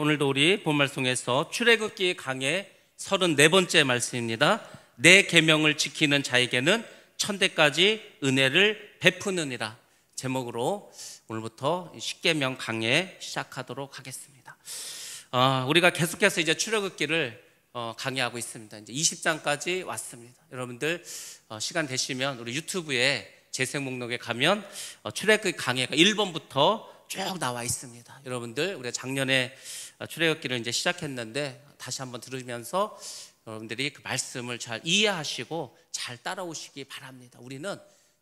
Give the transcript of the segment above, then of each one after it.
오늘도 우리 본말씀에서 출애굽기 강의 34번째 말씀입니다. 내 계명을 지키는 자에게는 천대까지 은혜를 베푸느니라. 제목으로 오늘부터 십계명 강의 시작하도록 하겠습니다. 우리가 계속해서 이제 출애굽기를 강의하고 있습니다. 이제 20장까지 왔습니다. 여러분들 시간 되시면 우리 유튜브에 재생 목록에 가면 출애굽기 강의가 1번부터 쭉 나와 있습니다. 여러분들 우리가 작년에 출애굽기를 이제 시작했는데 다시 한번 들으면서 여러분들이 그 말씀을 잘 이해하시고 잘 따라오시기 바랍니다. 우리는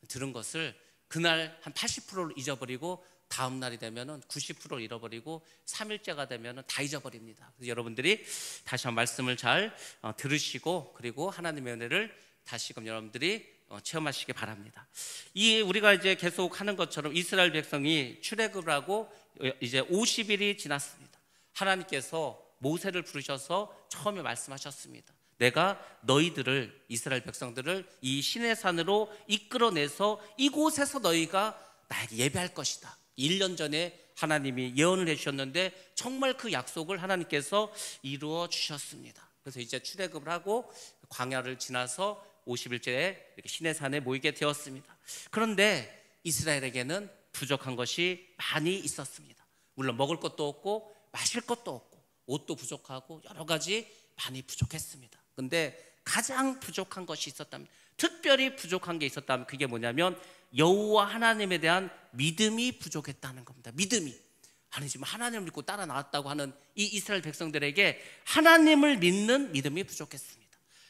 들은 것을 그날 한 80%를 잊어버리고 다음 날이 되면은 90%를 잃어버리고 3일째가 되면은 다 잊어버립니다. 그래서 여러분들이 다시 한번 말씀을 잘 들으시고 그리고 하나님의 은혜를 다시금 여러분들이 체험하시기 바랍니다. 우리가 이제 계속 하는 것처럼 이스라엘 백성이 출애굽을 하고 이제 50일이 지났습니다. 하나님께서 모세를 부르셔서 처음에 말씀하셨습니다. 내가 너희들을, 이스라엘 백성들을 이 시내산으로 이끌어내서 이곳에서 너희가 나에게 예배할 것이다. 1년 전에 하나님이 예언을 해주셨는데 정말 그 약속을 하나님께서 이루어 주셨습니다. 그래서 이제 출애굽을 하고 광야를 지나서 50일째에 이렇게 시내산에 모이게 되었습니다. 그런데 이스라엘에게는 부족한 것이 많이 있었습니다. 물론 먹을 것도 없고 마실 것도 없고 옷도 부족하고 여러 가지 많이 부족했습니다. 그런데 가장 부족한 것이 있었다면, 특별히 부족한 게 있었다면 그게 뭐냐면 여호와 하나님에 대한 믿음이 부족했다는 겁니다. 믿음이. 아니 지금 하나님을 믿고 따라 나왔다고 하는 이 이스라엘 백성들에게 하나님을 믿는 믿음이 부족했습니다.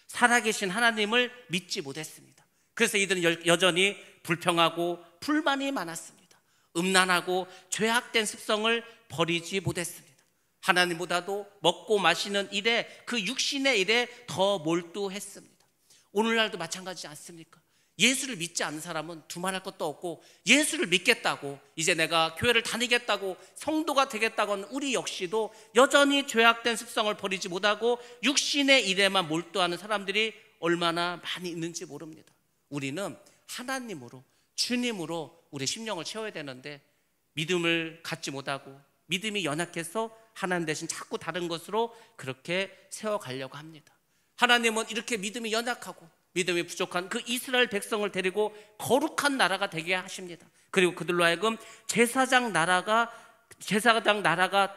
살아계신 하나님을 믿지 못했습니다. 그래서 이들은 여전히 불평하고 불만이 많았습니다. 음란하고 죄악된 습성을 버리지 못했습니다. 하나님보다도 먹고 마시는 일에, 그 육신의 일에 더 몰두했습니다. 오늘날도 마찬가지지 않습니까? 예수를 믿지 않는 사람은 두말할 것도 없고, 예수를 믿겠다고 이제 내가 교회를 다니겠다고 성도가 되겠다고 하는 우리 역시도 여전히 죄악된 습성을 버리지 못하고 육신의 일에만 몰두하는 사람들이 얼마나 많이 있는지 모릅니다. 우리는 하나님으로, 주님으로 우리 심령을 채워야 되는데 믿음을 갖지 못하고 믿음이 연약해서 하나님 대신 자꾸 다른 것으로 그렇게 세워가려고 합니다. 하나님은 이렇게 믿음이 연약하고 믿음이 부족한 그 이스라엘 백성을 데리고 거룩한 나라가 되게 하십니다. 그리고 그들로 하여금 제사장 나라가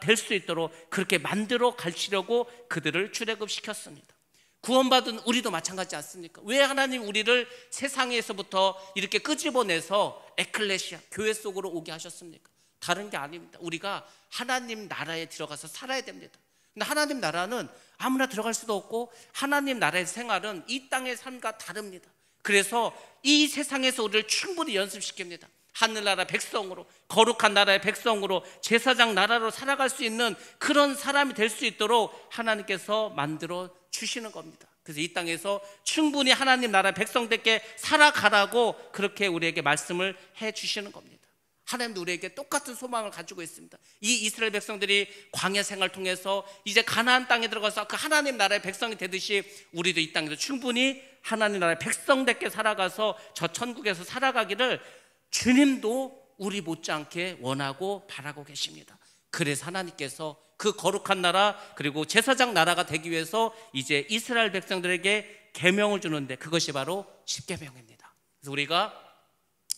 될 수 있도록 그렇게 만들어 가시려고 그들을 출애굽시켰습니다. 구원받은 우리도 마찬가지지 않습니까? 왜 하나님 우리를 세상에서부터 이렇게 끄집어내서 에클레시아, 교회 속으로 오게 하셨습니까? 다른 게 아닙니다. 우리가 하나님 나라에 들어가서 살아야 됩니다. 근데 하나님 나라는 아무나 들어갈 수도 없고 하나님 나라의 생활은 이 땅의 삶과 다릅니다. 그래서 이 세상에서 우리를 충분히 연습시킵니다. 하늘나라 백성으로, 거룩한 나라의 백성으로, 제사장 나라로 살아갈 수 있는 그런 사람이 될 수 있도록 하나님께서 만들어 주시는 겁니다. 그래서 이 땅에서 충분히 하나님 나라 백성들께 살아가라고 그렇게 우리에게 말씀을 해 주시는 겁니다. 하나님도 우리에게 똑같은 소망을 가지고 있습니다. 이 이스라엘 백성들이 광야 생활을 통해서 이제 가나안 땅에 들어가서 그 하나님 나라의 백성이 되듯이 우리도 이 땅에서 충분히 하나님 나라의 백성답게 살아가서 저 천국에서 살아가기를 주님도 우리 못지않게 원하고 바라고 계십니다. 그래서 하나님께서 그 거룩한 나라 그리고 제사장 나라가 되기 위해서 이제 이스라엘 백성들에게 계명을 주는데 그것이 바로 십계명입니다. 그래서 우리가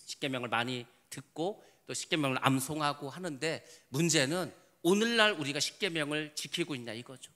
십계명을 많이 듣고 또 십계명을 암송하고 하는데 문제는 오늘날 우리가 십계명을 지키고 있냐 이거죠.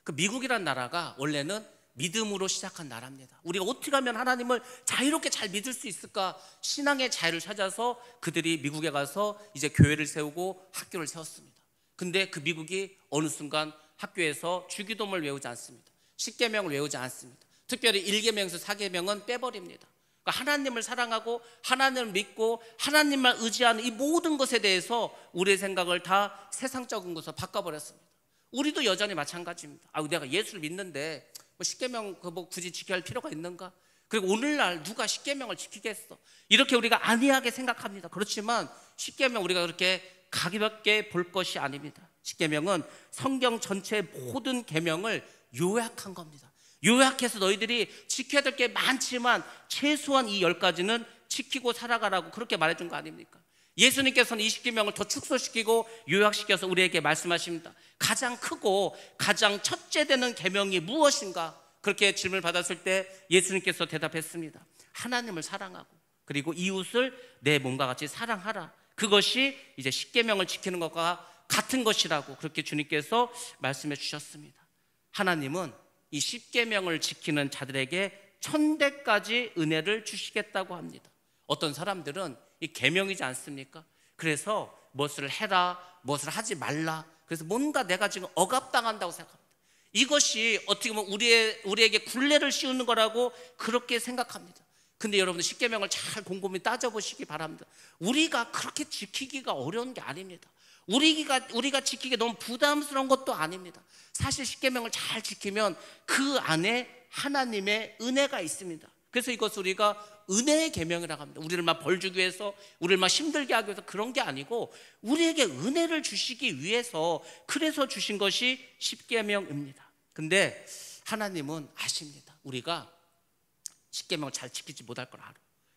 그 미국이란 나라가 원래는 믿음으로 시작한 나라입니다. 우리가 어떻게 하면 하나님을 자유롭게 잘 믿을 수 있을까? 신앙의 자유를 찾아서 그들이 미국에 가서 이제 교회를 세우고 학교를 세웠습니다. 근데 그 미국이 어느 순간 학교에서 주기도문을 외우지 않습니다. 십계명을 외우지 않습니다. 특별히 1계명에서 4계명은 빼버립니다. 하나님을 사랑하고 하나님을 믿고 하나님만 의지하는 이 모든 것에 대해서 우리의 생각을 다 세상적인 것으로 바꿔버렸습니다. 우리도 여전히 마찬가지입니다. 내가 예수를 믿는데 십계명 굳이 지켜야 할 필요가 있는가? 그리고 오늘날 누가 십계명을 지키겠어? 이렇게 우리가 안이하게 생각합니다. 그렇지만 십계명 우리가 그렇게 가볍게 볼 것이 아닙니다. 십계명은 성경 전체 모든 계명을 요약한 겁니다. 요약해서 너희들이 지켜야 될 게 많지만 최소한 이 10가지는 지키고 살아가라고 그렇게 말해준 거 아닙니까? 예수님께서는 이 십계명을 더 축소시키고 요약시켜서 우리에게 말씀하십니다. 가장 크고 가장 첫째 되는 계명이 무엇인가? 그렇게 질문을 받았을 때 예수님께서 대답했습니다. 하나님을 사랑하고 그리고 이웃을 내 몸과 같이 사랑하라. 그것이 이제 십계명을 지키는 것과 같은 것이라고 그렇게 주님께서 말씀해 주셨습니다. 하나님은 이 십계명을 지키는 자들에게 천대까지 은혜를 주시겠다고 합니다. 어떤 사람들은 이 계명이지 않습니까? 그래서 무엇을 해라, 무엇을 하지 말라. 그래서 뭔가 내가 지금 억압당한다고 생각합니다. 이것이 어떻게 보면 우리에게 굴레를 씌우는 거라고 그렇게 생각합니다. 근데 여러분들 십계명을 잘 곰곰이 따져보시기 바랍니다. 우리가 그렇게 지키기가 어려운 게 아닙니다. 우리가 지키기 너무 부담스러운 것도 아닙니다. 사실 십계명을 잘 지키면 그 안에 하나님의 은혜가 있습니다. 그래서 이것을 우리가 은혜의 계명이라고 합니다. 우리를 막 벌 주기 위해서, 우리를 막 힘들게 하기 위해서 그런 게 아니고 우리에게 은혜를 주시기 위해서 그래서 주신 것이 십계명입니다. 근데 하나님은 아십니다. 우리가 십계명을 잘 지키지 못할 걸 알아.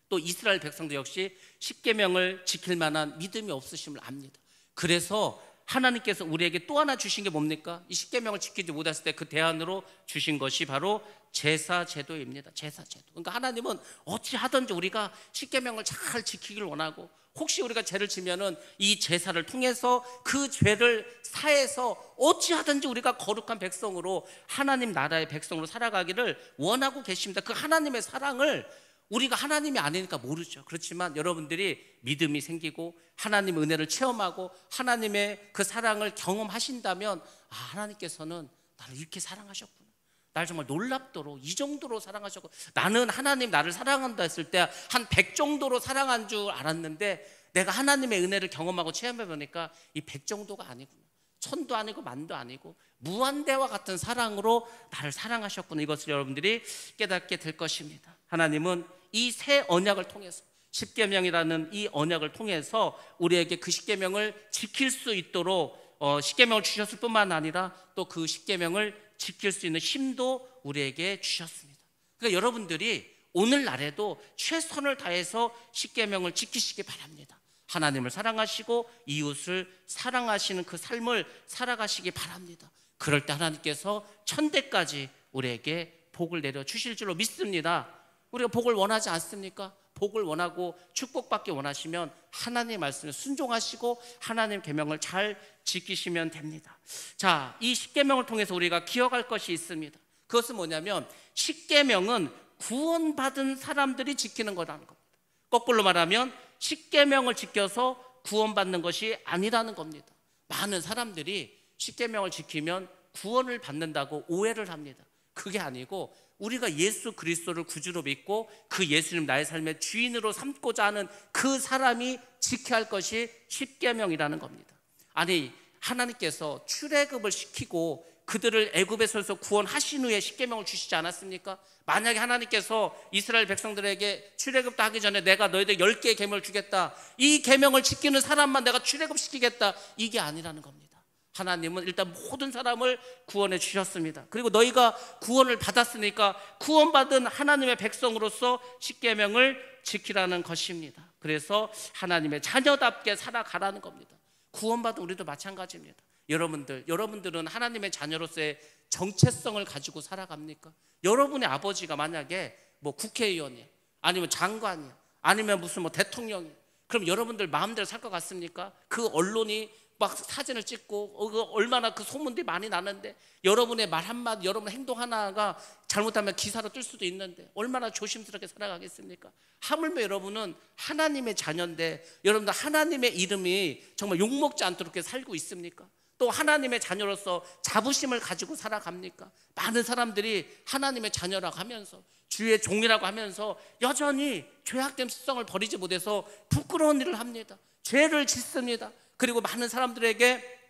또 이스라엘 백성도 역시 십계명을 지킬 만한 믿음이 없으심을 압니다. 그래서 하나님께서 우리에게 또 하나 주신 게 뭡니까? 이 십계명을 지키지 못했을 때 그 대안으로 주신 것이 바로 제사 제도입니다. 제사 제도. 그러니까 하나님은 어찌 하든지 우리가 십계명을 잘 지키길 원하고, 혹시 우리가 죄를 지면은 이 제사를 통해서 그 죄를 사해서 어찌 하든지 우리가 거룩한 백성으로, 하나님 나라의 백성으로 살아가기를 원하고 계십니다. 그 하나님의 사랑을 우리가 하나님이 아니니까 모르죠. 그렇지만 여러분들이 믿음이 생기고 하나님의 은혜를 체험하고 하나님의 그 사랑을 경험하신다면, 아, 하나님께서는 나를 이렇게 사랑하셨구나, 날 정말 놀랍도록 이 정도로 사랑하셨고, 나는 하나님 나를 사랑한다 했을 때 한 100 정도로 사랑한 줄 알았는데 내가 하나님의 은혜를 경험하고 체험해 보니까 이 100 정도가 아니구나, 1000도 아니고 10,000도 아니고 무한대와 같은 사랑으로 나를 사랑하셨구나. 이것을 여러분들이 깨닫게 될 것입니다. 하나님은 이 새 언약을 통해서, 십계명이라는 이 언약을 통해서 우리에게 그 십계명을 지킬 수 있도록 십계명을 주셨을 뿐만 아니라 또 그 십계명을 지킬 수 있는 힘도 우리에게 주셨습니다. 그러니까 여러분들이 오늘날에도 최선을 다해서 십계명을 지키시기 바랍니다. 하나님을 사랑하시고 이웃을 사랑하시는 그 삶을 살아가시기 바랍니다. 그럴 때 하나님께서 천대까지 우리에게 복을 내려 주실 줄로 믿습니다. 우리가 복을 원하지 않습니까? 복을 원하고 축복받기 원하시면 하나님의 말씀에 순종하시고 하나님의 계명을 잘 지키시면 됩니다. 자, 이 십계명을 통해서 우리가 기억할 것이 있습니다. 그것은 뭐냐면 십계명은 구원받은 사람들이 지키는 거라는 겁니다. 거꾸로 말하면 십계명을 지켜서 구원받는 것이 아니라는 겁니다. 많은 사람들이 십계명을 지키면 구원을 받는다고 오해를 합니다. 그게 아니고 우리가 예수 그리스도를 구주로 믿고 그 예수님 나의 삶의 주인으로 삼고자 하는 그 사람이 지켜야 할 것이 십계명이라는 겁니다. 아니, 하나님께서 출애굽을 시키고 그들을 애굽에서 구원하신 후에 십계명을 주시지 않았습니까? 만약에 하나님께서 이스라엘 백성들에게 출애굽도 하기 전에 내가 너희들 10개의 계명을 주겠다, 이 계명을 지키는 사람만 내가 출애굽시키겠다, 이게 아니라는 겁니다. 하나님은 일단 모든 사람을 구원해 주셨습니다. 그리고 너희가 구원을 받았으니까 구원받은 하나님의 백성으로서 십계명을 지키라는 것입니다. 그래서 하나님의 자녀답게 살아가라는 겁니다. 구원받은 우리도 마찬가지입니다. 여러분들은 하나님의 자녀로서의 정체성을 가지고 살아갑니까? 여러분의 아버지가 만약에 뭐 국회의원이야, 아니면 장관이야, 아니면 무슨 뭐 대통령이야, 그럼 여러분들 마음대로 살 것 같습니까? 그 언론이 막 사진을 찍고 얼마나 그 소문들이 많이 나는데 여러분의 말 한마디, 여러분의 행동 하나가 잘못하면 기사로 뜰 수도 있는데 얼마나 조심스럽게 살아가겠습니까? 하물며 여러분은 하나님의 자녀인데 여러분들 하나님의 이름이 정말 욕먹지 않도록 살고 있습니까? 또 하나님의 자녀로서 자부심을 가지고 살아갑니까? 많은 사람들이 하나님의 자녀라고 하면서 주의 종이라고 하면서 여전히 죄악된 습성을 버리지 못해서 부끄러운 일을 합니다. 죄를 짓습니다. 그리고 많은 사람들에게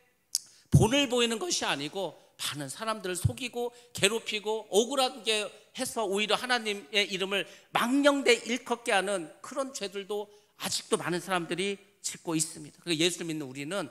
본을 보이는 것이 아니고 많은 사람들을 속이고 괴롭히고 억울하게 해서 오히려 하나님의 이름을 망령되이 일컫게 하는 그런 죄들도 아직도 많은 사람들이 짓고 있습니다. 그래서 예수를 믿는 우리는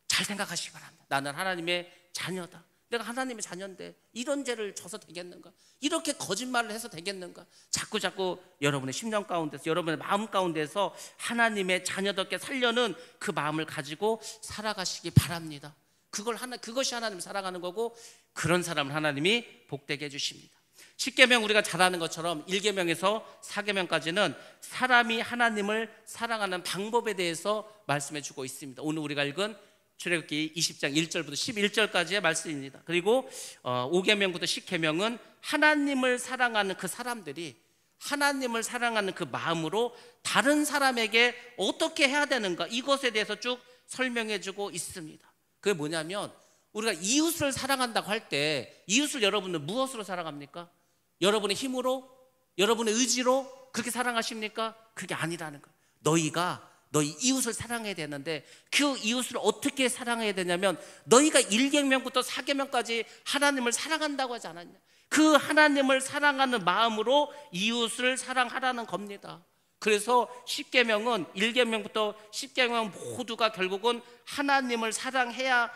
잘 생각하시기 바랍니다. 나는 하나님의 자녀다. 내가 하나님의 자녀인데 이런 죄를 져서 되겠는가? 이렇게 거짓말을 해서 되겠는가? 자꾸 여러분의 심령 가운데서, 여러분의 마음 가운데서 하나님의 자녀답게 살려는 그 마음을 가지고 살아가시기 바랍니다. 그것이 하나님을 사랑하는 거고, 그런 사람을 하나님이 복되게 해주십니다. 10계명 우리가 잘 아는 것처럼 1계명에서 4계명까지는 사람이 하나님을 사랑하는 방법에 대해서 말씀해 주고 있습니다. 오늘 우리가 읽은 출애굽기 20장 1절부터 11절까지의 말씀입니다. 그리고 5계명부터 10계명은 하나님을 사랑하는 그 사람들이 하나님을 사랑하는 그 마음으로 다른 사람에게 어떻게 해야 되는가, 이것에 대해서 쭉 설명해 주고 있습니다. 그게 뭐냐면, 우리가 이웃을 사랑한다고 할 때 이웃을 여러분은 무엇으로 사랑합니까? 여러분의 힘으로? 여러분의 의지로 그렇게 사랑하십니까? 그게 아니라는 거예요. 너희 이웃을 사랑해야 되는데, 그 이웃을 어떻게 사랑해야 되냐면, 너희가 1계명부터 4계명까지 하나님을 사랑한다고 하지 않았냐? 그 하나님을 사랑하는 마음으로 이웃을 사랑하라는 겁니다. 그래서 10계명은 1계명부터 10계명 모두가 결국은 하나님을 사랑해야만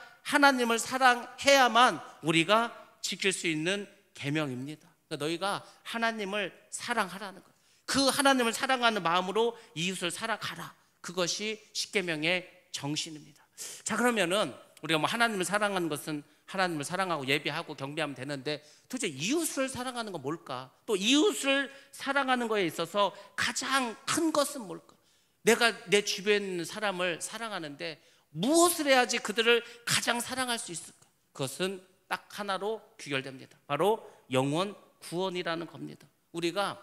우리가 지킬 수 있는 계명입니다. 그러니까 너희가 하나님을 사랑하라는 거예요. 그 하나님을 사랑하는 마음으로 이웃을 사랑하라. 그것이 10계명의 정신입니다. 자, 그러면은 우리가 뭐 하나님을 사랑하는 것은 하나님을 사랑하고 예배하고 경배하면 되는데, 도대체 이웃을 사랑하는 건 뭘까? 또 이웃을 사랑하는 거에 있어서 가장 큰 것은 뭘까? 내가 내 주변에 있는 사람을 사랑하는데 무엇을 해야지 그들을 가장 사랑할 수 있을까? 그것은 딱 하나로 귀결됩니다. 바로 영원 구원이라는 겁니다. 우리가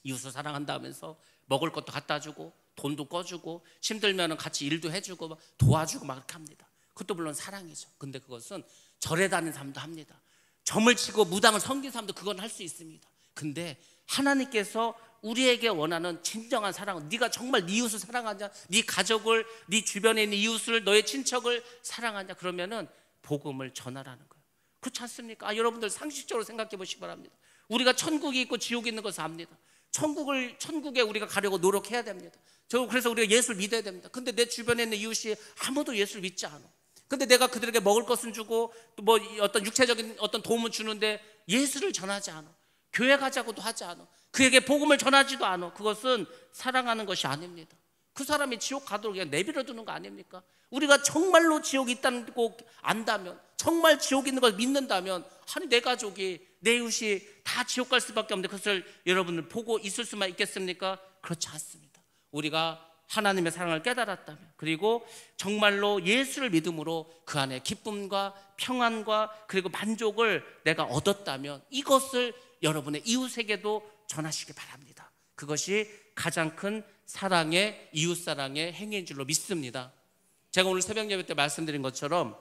이웃을 사랑한다 하면서 먹을 것도 갖다 주고 돈도 꺼주고 힘들면 같이 일도 해주고 도와주고 막 이렇게 합니다. 그것도 물론 사랑이죠. 근데 그것은 절에 다니는 사람도 합니다. 점을 치고 무당을 섬긴 사람도 그건 할 수 있습니다. 근데 하나님께서 우리에게 원하는 진정한 사랑은, 네가 정말 네 이웃을 사랑하냐, 네 가족을, 네 주변에 있는 이웃을, 너의 친척을 사랑하냐, 그러면은 복음을 전하라는 거예요. 그렇지 않습니까? 여러분들 상식적으로 생각해 보시기 바랍니다. 우리가 천국이 있고 지옥이 있는 것을 압니다. 천국에 우리가 가려고 노력해야 됩니다. 그래서 우리가 예수를 믿어야 됩니다. 근데 내 주변에 있는 이웃이 아무도 예수를 믿지 않아. 근데 내가 그들에게 먹을 것은 주고 또 뭐 어떤 육체적인 어떤 도움을 주는데 예수를 전하지 않아. 교회 가자고도 하지 않아. 그에게 복음을 전하지도 않아. 그것은 사랑하는 것이 아닙니다. 그 사람이 지옥 가도록 그냥 내버려 두는 거 아닙니까? 우리가 정말로 지옥이 있다는 거 안다면, 정말 지옥이 있는 걸 믿는다면, 아니 내 가족이, 내 이웃이 다 지옥 갈 수밖에 없는데 그것을 여러분들 보고 있을 수만 있겠습니까? 그렇지 않습니다. 우리가 하나님의 사랑을 깨달았다면, 그리고 정말로 예수를 믿음으로 그 안에 기쁨과 평안과 그리고 만족을 내가 얻었다면, 이것을 여러분의 이웃에게도 전하시기 바랍니다. 그것이 가장 큰 사랑의, 이웃사랑의 행위인 줄로 믿습니다. 제가 오늘 새벽 예배 때 말씀드린 것처럼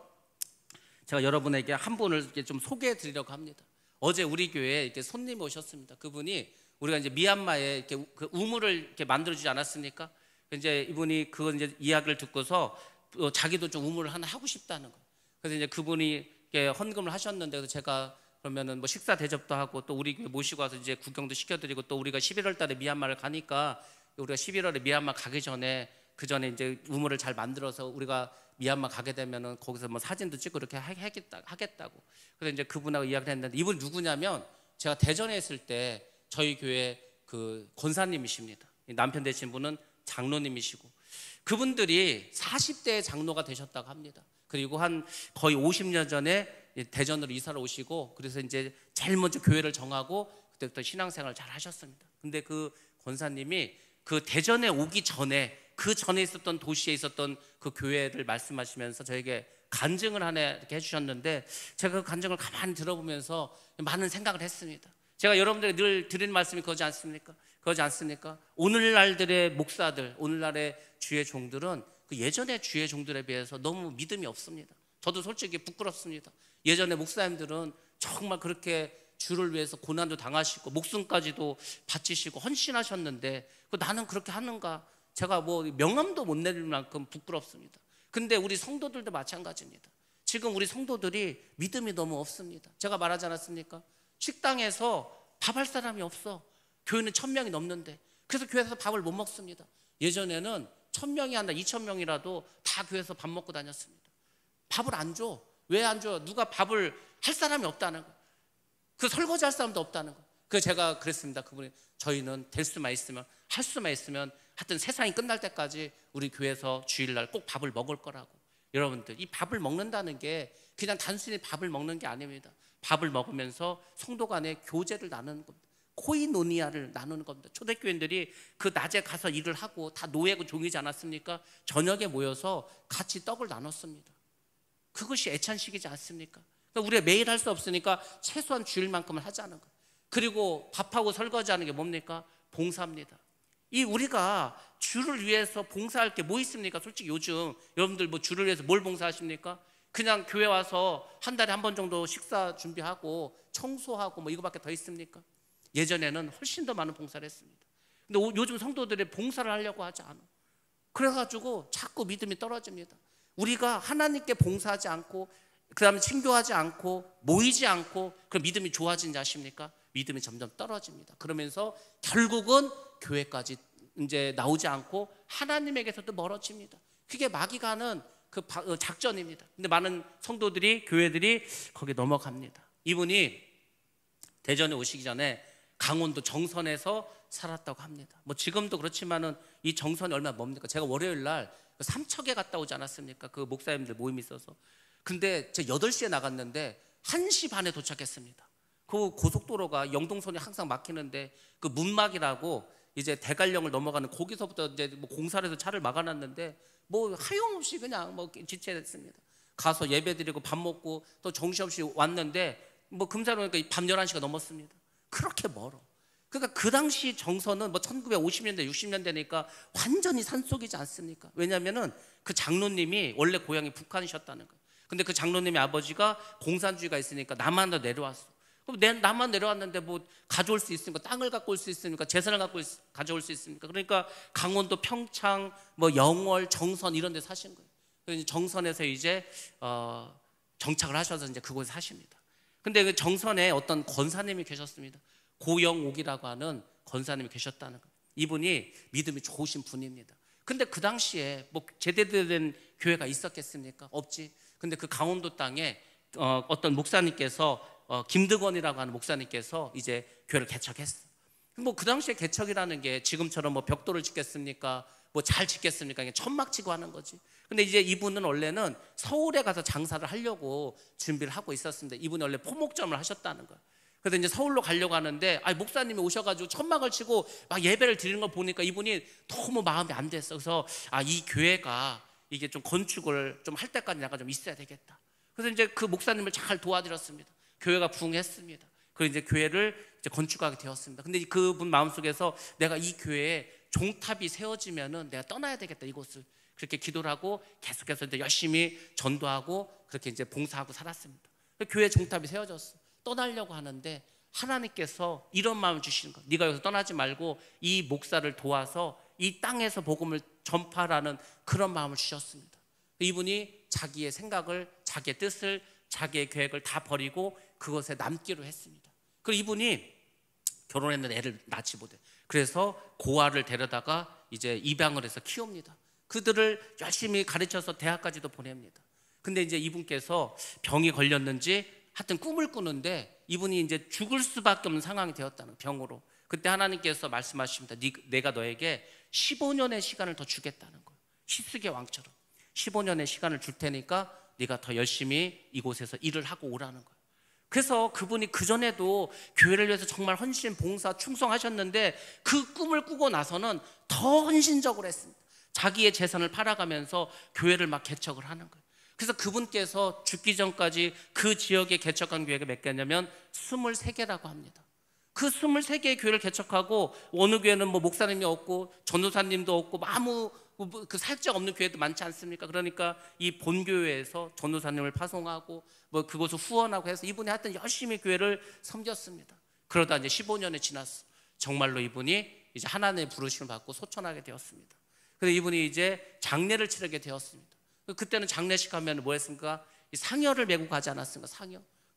제가 여러분에게 한 분을 이렇게 좀 소개해 드리려고 합니다. 어제 우리 교회에 이렇게 손님이 오셨습니다. 그분이 우리가 이제 미얀마에 이렇게 그 우물을 이렇게 만들어주지 않았습니까? 이제 이분이 그거 이제 이야기를 듣고서 자기도 좀 우물을 하나 하고 싶다는 거. 그래서 이제 그분이 이렇게 헌금을 하셨는데, 그래서 제가 그러면은 뭐 식사 대접도 하고 또 우리 교회 모시고 와서 이제 구경도 시켜드리고, 또 우리가 11월 달에 미얀마를 가니까 우리가 11월에 미얀마 가기 전에 그 전에 이제 우물을 잘 만들어서 우리가 미얀마 가게 되면은 거기서 뭐 사진도 찍고 이렇게 하겠다고. 그래서 이제 그분하고 이야기를 했는데, 이분 누구냐면 제가 대전에 있을 때 저희 교회 그 권사님이십니다. 남편 되신 분은 장로님이시고, 그분들이 40대 장로가 되셨다고 합니다. 그리고 한 거의 50년 전에 대전으로 이사를 오시고, 그래서 이제 제일 먼저 교회를 정하고 그때부터 신앙생활을 잘 하셨습니다. 근데 그 권사님이 그 대전에 오기 전에, 그 전에 있었던 도시에 있었던 그 교회를 말씀하시면서 저에게 간증을 하나 이렇게 해주셨는데, 제가 그 간증을 가만히 들어보면서 많은 생각을 했습니다. 제가 여러분들에게 늘 드리는 말씀이 그러지 않습니까? 오늘날들의 목사들, 오늘날의 주의 종들은 그 예전의 주의 종들에 비해서 너무 믿음이 없습니다. 저도 솔직히 부끄럽습니다. 예전에 목사님들은 정말 그렇게 주를 위해서 고난도 당하시고 목숨까지도 바치시고 헌신하셨는데, 나는 그렇게 하는가? 제가 뭐 명함도 못 내릴 만큼 부끄럽습니다. 근데 우리 성도들도 마찬가지입니다. 지금 우리 성도들이 믿음이 너무 없습니다. 제가 말하지 않았습니까? 식당에서 밥할 사람이 없어. 교회는 1000명이 넘는데. 그래서 교회에서 밥을 못 먹습니다. 예전에는 1000명이 아니라 2000명이라도 다 교회에서 밥 먹고 다녔습니다. 밥을 안 줘. 왜 안 줘? 누가 밥을 할 사람이 없다는 거예요. 그 설거지 할 사람도 없다는 거예요. 그래서 제가 그랬습니다. 그분이 저희는 될 수만 있으면, 할 수만 있으면 하여튼 세상이 끝날 때까지 우리 교회에서 주일날 꼭 밥을 먹을 거라고. 여러분들, 이 밥을 먹는다는 게 그냥 단순히 밥을 먹는 게 아닙니다. 밥을 먹으면서 성도 간의 교제를 나누는 겁니다. 코이노니아를 나누는 겁니다. 초대교인들이 그 낮에 가서 일을 하고 다 노예고 종이지 않았습니까? 저녁에 모여서 같이 떡을 나눴습니다. 그것이 애찬식이지 않습니까? 그러니까 우리가 매일 할 수 없으니까 최소한 주일만큼은 하자는 거예요. 그리고 밥하고 설거지하는 게 뭡니까? 봉사입니다. 이 우리가 주를 위해서 봉사할 게 뭐 있습니까? 솔직히 요즘 여러분들 뭐 주를 위해서 뭘 봉사하십니까? 그냥 교회 와서 한 달에 한 번 정도 식사 준비하고 청소하고 뭐 이거밖에 더 있습니까? 예전에는 훨씬 더 많은 봉사를 했습니다. 근데 요즘 성도들이 봉사를 하려고 하지 않아. 그래가지고 자꾸 믿음이 떨어집니다. 우리가 하나님께 봉사하지 않고 그 다음에 친교하지 않고 모이지 않고 그럼 믿음이 좋아진지 아십니까? 믿음이 점점 떨어집니다. 그러면서 결국은 교회까지 이제 나오지 않고 하나님에게서도 멀어집니다. 그게 마귀가 하는 그 작전입니다. 근데 많은 성도들이, 교회들이 거기에 넘어갑니다. 이분이 대전에 오시기 전에 강원도 정선에서 살았다고 합니다. 뭐 지금도 그렇지만은 이 정선이 얼마나 멉니까? 제가 월요일 날 삼척에 갔다 오지 않았습니까? 그 목사님들 모임이 있어서. 근데 제가 8시에 나갔는데 1시 반에 도착했습니다. 그 고속도로가 영동선이 항상 막히는데 그 문막이라고 이제 대관령을 넘어가는 거기서부터 이제 뭐 공사를 해서 차를 막아놨는데 뭐 하염없이 그냥 뭐 지체됐습니다. 가서 예배드리고 밥 먹고 또 정신없이 왔는데 뭐 금사로 오니까 밤 11시가 넘었습니다. 그렇게 멀어. 그러니까 그 당시 정선은 뭐 1950년대 60년대니까 완전히 산속이지 않습니까? 왜냐면은 그 장로님이 원래 고향이 북한이셨다는 거예요. 근데 그 장로님의 아버지가 공산주의가 있으니까 남한으로 내려왔어. 그럼 남한 내려왔는데 뭐 가져올 수 있습니까? 땅을 갖고 올 수 있습니까? 재산을 가져올 수 있습니까? 그러니까 강원도 평창, 뭐 영월, 정선 이런 데 사신 거예요. 그래서 정선에서 이제 정착을 하셔서 이제 그곳에 사십니다. 근데 그 정선에 어떤 권사님이 계셨습니다. 고영옥이라고 하는 권사님이 계셨다는 거예요. 이분이 믿음이 좋으신 분입니다. 근데 그 당시에 뭐 제대로 된 교회가 있었겠습니까? 없지. 근데 그 강원도 땅에 어떤 목사님께서 김득원이라고 하는 목사님께서 이제 교회를 개척했어. 뭐 그 당시에 개척이라는 게 지금처럼 뭐 벽돌을 짓겠습니까? 뭐 잘 짓겠습니까? 그냥 천막 치고 하는 거지. 근데 이제 이분은 원래는 서울에 가서 장사를 하려고 준비를 하고 있었습니다. 이분이 원래 포목점을 하셨다는 거야. 그래서 이제 서울로 가려고 하는데 목사님이 오셔가지고 천막을 치고 막 예배를 드리는 걸 보니까 이분이 너무 마음이 안 됐어. 그래서 이 교회가 이게 좀 건축을 좀 할 때까지 내가 좀 있어야 되겠다. 그래서 이제 그 목사님을 잘 도와드렸습니다. 교회가 부흥했습니다. 그래서 이제 교회를 이제 건축하게 되었습니다. 근데 그분 마음속에서 내가 이 교회에 종탑이 세워지면은 내가 떠나야 되겠다, 이곳을. 그렇게 기도를 하고 계속해서 이제 열심히 전도하고 그렇게 이제 봉사하고 살았습니다. 교회 종탑이 세워졌어. 떠나려고 하는데 하나님께서 이런 마음을 주시는 거예요. 네가 여기서 떠나지 말고 이 목사를 도와서 이 땅에서 복음을 전파라는 그런 마음을 주셨습니다. 이분이 자기의 생각을, 자기의 뜻을, 자기의 계획을 다 버리고 그것에 남기로 했습니다. 그리고 이분이 결혼했는데 애를 낳지 못해. 그래서 고아를 데려다가 이제 입양을 해서 키웁니다. 그들을 열심히 가르쳐서 대학까지도 보냅니다. 근데 이제 이분께서 병이 걸렸는지 하여튼 꿈을 꾸는데 이분이 이제 죽을 수밖에 없는 상황이 되었다는 병으로. 그때 하나님께서 말씀하십니다. 내가 너에게 15년의 시간을 더 주겠다는 거예요. 히스기야 왕처럼 15년의 시간을 줄 테니까 네가 더 열심히 이곳에서 일을 하고 오라는 거예요. 그래서 그분이 그전에도 교회를 위해서 정말 헌신, 봉사, 충성하셨는데 그 꿈을 꾸고 나서는 더 헌신적으로 했습니다. 자기의 재산을 팔아가면서 교회를 막 개척을 하는 거예요. 그래서 그분께서 죽기 전까지 그 지역에 개척한 교회가 몇 개냐면 23개라고 합니다. 그 23개의 교회를 개척하고 어느 교회는 뭐 목사님이 없고 전도사님도 없고 아무 그 사역자가 없는 교회도 많지 않습니까? 그러니까 이 본교회에서 전도사님을 파송하고 뭐 그곳을 후원하고 해서 이분이 하여튼 열심히 교회를 섬겼습니다. 그러다 이제 15년이 지났어. 정말로 이분이 이제 하나님의 부르심을 받고 소천하게 되었습니다. 그래서 이분이 이제 장례를 치르게 되었습니다. 그때는 장례식 하면 뭐 했습니까? 상여를 메고 가지 않았습니까?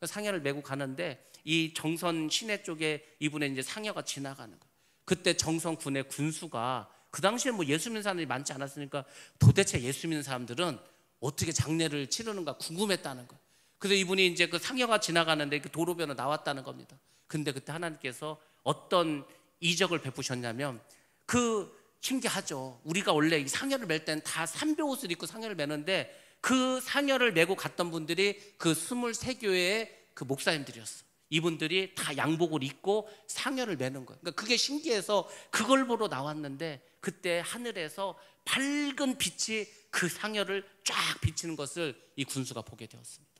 상여를 메고 가는데 이 정선 시내 쪽에 이분의 이제 상여가 지나가는 거예요. 그때 정선 군의 군수가 그 당시에 뭐 예수 믿는 사람들이 많지 않았으니까 도대체 예수 믿는 사람들은 어떻게 장례를 치르는가 궁금했다는 거예요. 그래서 이분이 이제 그 상여가 지나가는데 그 도로변에 나왔다는 겁니다. 근데 그때 하나님께서 어떤 이적을 베푸셨냐면, 그 신기하죠. 우리가 원래 이 상여를 맬 때는 다 삼배 옷을 입고 상여를 매는데, 그 상여를 메고 갔던 분들이 그 23교회의 그 목사님들이었어. 이분들이 다 양복을 입고 상여를 매는 거예요. 그러니까 그게 신기해서 그걸 보러 나왔는데, 그때 하늘에서 밝은 빛이 그 상여를 쫙 비치는 것을 이 군수가 보게 되었습니다.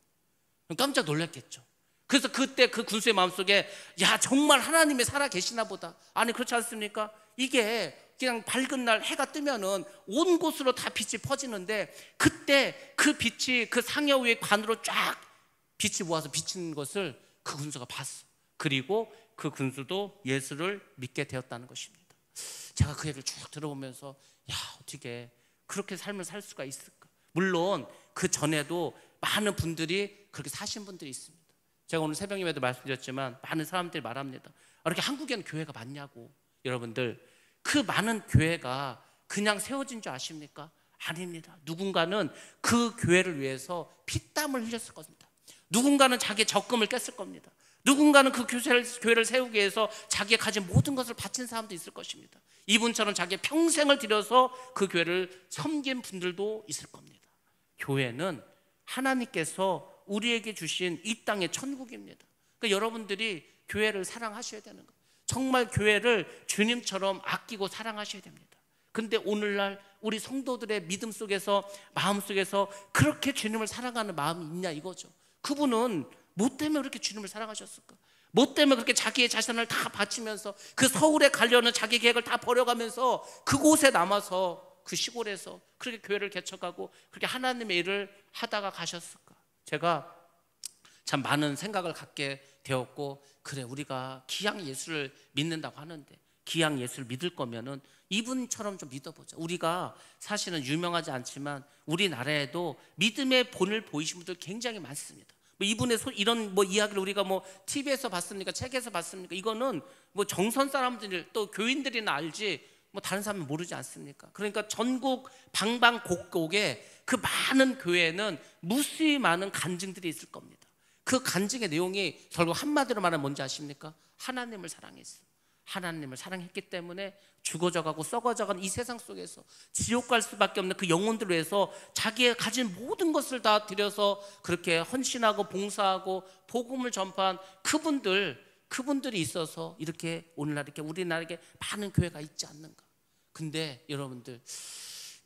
깜짝 놀랐겠죠. 그래서 그때 그 군수의 마음속에, 야, 정말 하나님이 살아 계시나 보다. 아니, 그렇지 않습니까? 이게 그냥 밝은 날 해가 뜨면은 온 곳으로 다 빛이 퍼지는데, 그때 그 빛이 그 상여 위에 관으로 쫙 빛이 모아서 비치는 것을 그 군수가 봤어. 그리고 그 군수도 예수를 믿게 되었다는 것입니다. 제가 그 얘기를 쭉 들어보면서, 야, 어떻게 그렇게 삶을 살 수가 있을까? 물론 그 전에도 많은 분들이 그렇게 사신 분들이 있습니다. 제가 오늘 새벽 예배도 말씀드렸지만 많은 사람들이 말합니다. 이렇게 한국에는 교회가 많냐고. 여러분들, 그 많은 교회가 그냥 세워진 줄 아십니까? 아닙니다. 누군가는 그 교회를 위해서 피땀을 흘렸을 겁니다. 누군가는 자기의 적금을 깼을 겁니다. 누군가는 그 교회를 세우기 위해서 자기가 가진 모든 것을 바친 사람도 있을 것입니다. 이분처럼 자기의 평생을 들여서 그 교회를 섬긴 분들도 있을 겁니다. 교회는 하나님께서 우리에게 주신 이 땅의 천국입니다. 그러니까 여러분들이 교회를 사랑하셔야 되는 거예요. 정말 교회를 주님처럼 아끼고 사랑하셔야 됩니다. 근데 오늘날 우리 성도들의 믿음 속에서, 마음 속에서 그렇게 주님을 사랑하는 마음이 있냐 이거죠. 그분은 뭐 때문에 그렇게 주님을 사랑하셨을까? 뭐 때문에 그렇게 자기의 자신을 다 바치면서 그 서울에 가려는 자기 계획을 다 버려가면서 그곳에 남아서 그 시골에서 그렇게 교회를 개척하고 그렇게 하나님의 일을 하다가 가셨을까? 제가 참 많은 생각을 갖게 되었고, 그래, 우리가 기양 예수를 믿는다고 하는데 기양 예수를 믿을 거면은 이분처럼 좀 믿어보자. 우리가 사실은 유명하지 않지만 우리나라에도 믿음의 본을 보이신 분들 굉장히 많습니다. 뭐 이분의 이런 뭐 이야기를 우리가 뭐 TV에서 봤습니까? 책에서 봤습니까? 이거는 뭐 정선 사람들 또 교인들이나 알지 뭐 다른 사람은 모르지 않습니까? 그러니까 전국 방방곡곡에 그 많은 교회에는 무수히 많은 간증들이 있을 겁니다. 그 간증의 내용이 결국 한마디로 말하면 뭔지 아십니까? 하나님을 사랑했어. 하나님을 사랑했기 때문에 죽어져가고 썩어져가는 이 세상 속에서 지옥 갈 수밖에 없는 그 영혼들을 위해서 자기의 가진 모든 것을 다 들여서 그렇게 헌신하고 봉사하고 복음을 전파한 그분들이 있어서 이렇게 오늘날 이렇게 우리나라에 많은 교회가 있지 않는가. 근데 여러분들,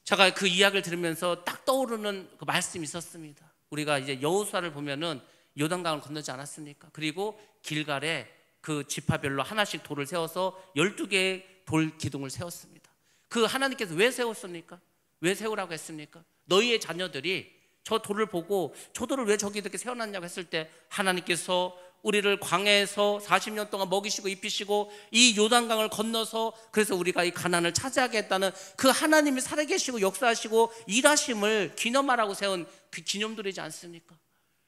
제가 그 이야기를 들으면서 딱 떠오르는 그 말씀이 있었습니다. 우리가 이제 여호수아를 보면은 요단강을 건너지 않았습니까? 그리고 길갈에 그 지파별로 하나씩 돌을 세워서 12개의 돌 기둥을 세웠습니다. 그 하나님께서 왜 세웠습니까? 왜 세우라고 했습니까? 너희의 자녀들이 저 돌을 보고 저 돌을 왜 저기 이렇게 세워놨냐고 했을 때, 하나님께서 우리를 광야에서 40년 동안 먹이시고 입히시고 이 요단강을 건너서 그래서 우리가 이 가나안을 차지하겠다는 그 하나님이 살아계시고 역사하시고 일하심을 기념하라고 세운 그 기념들이지 않습니까?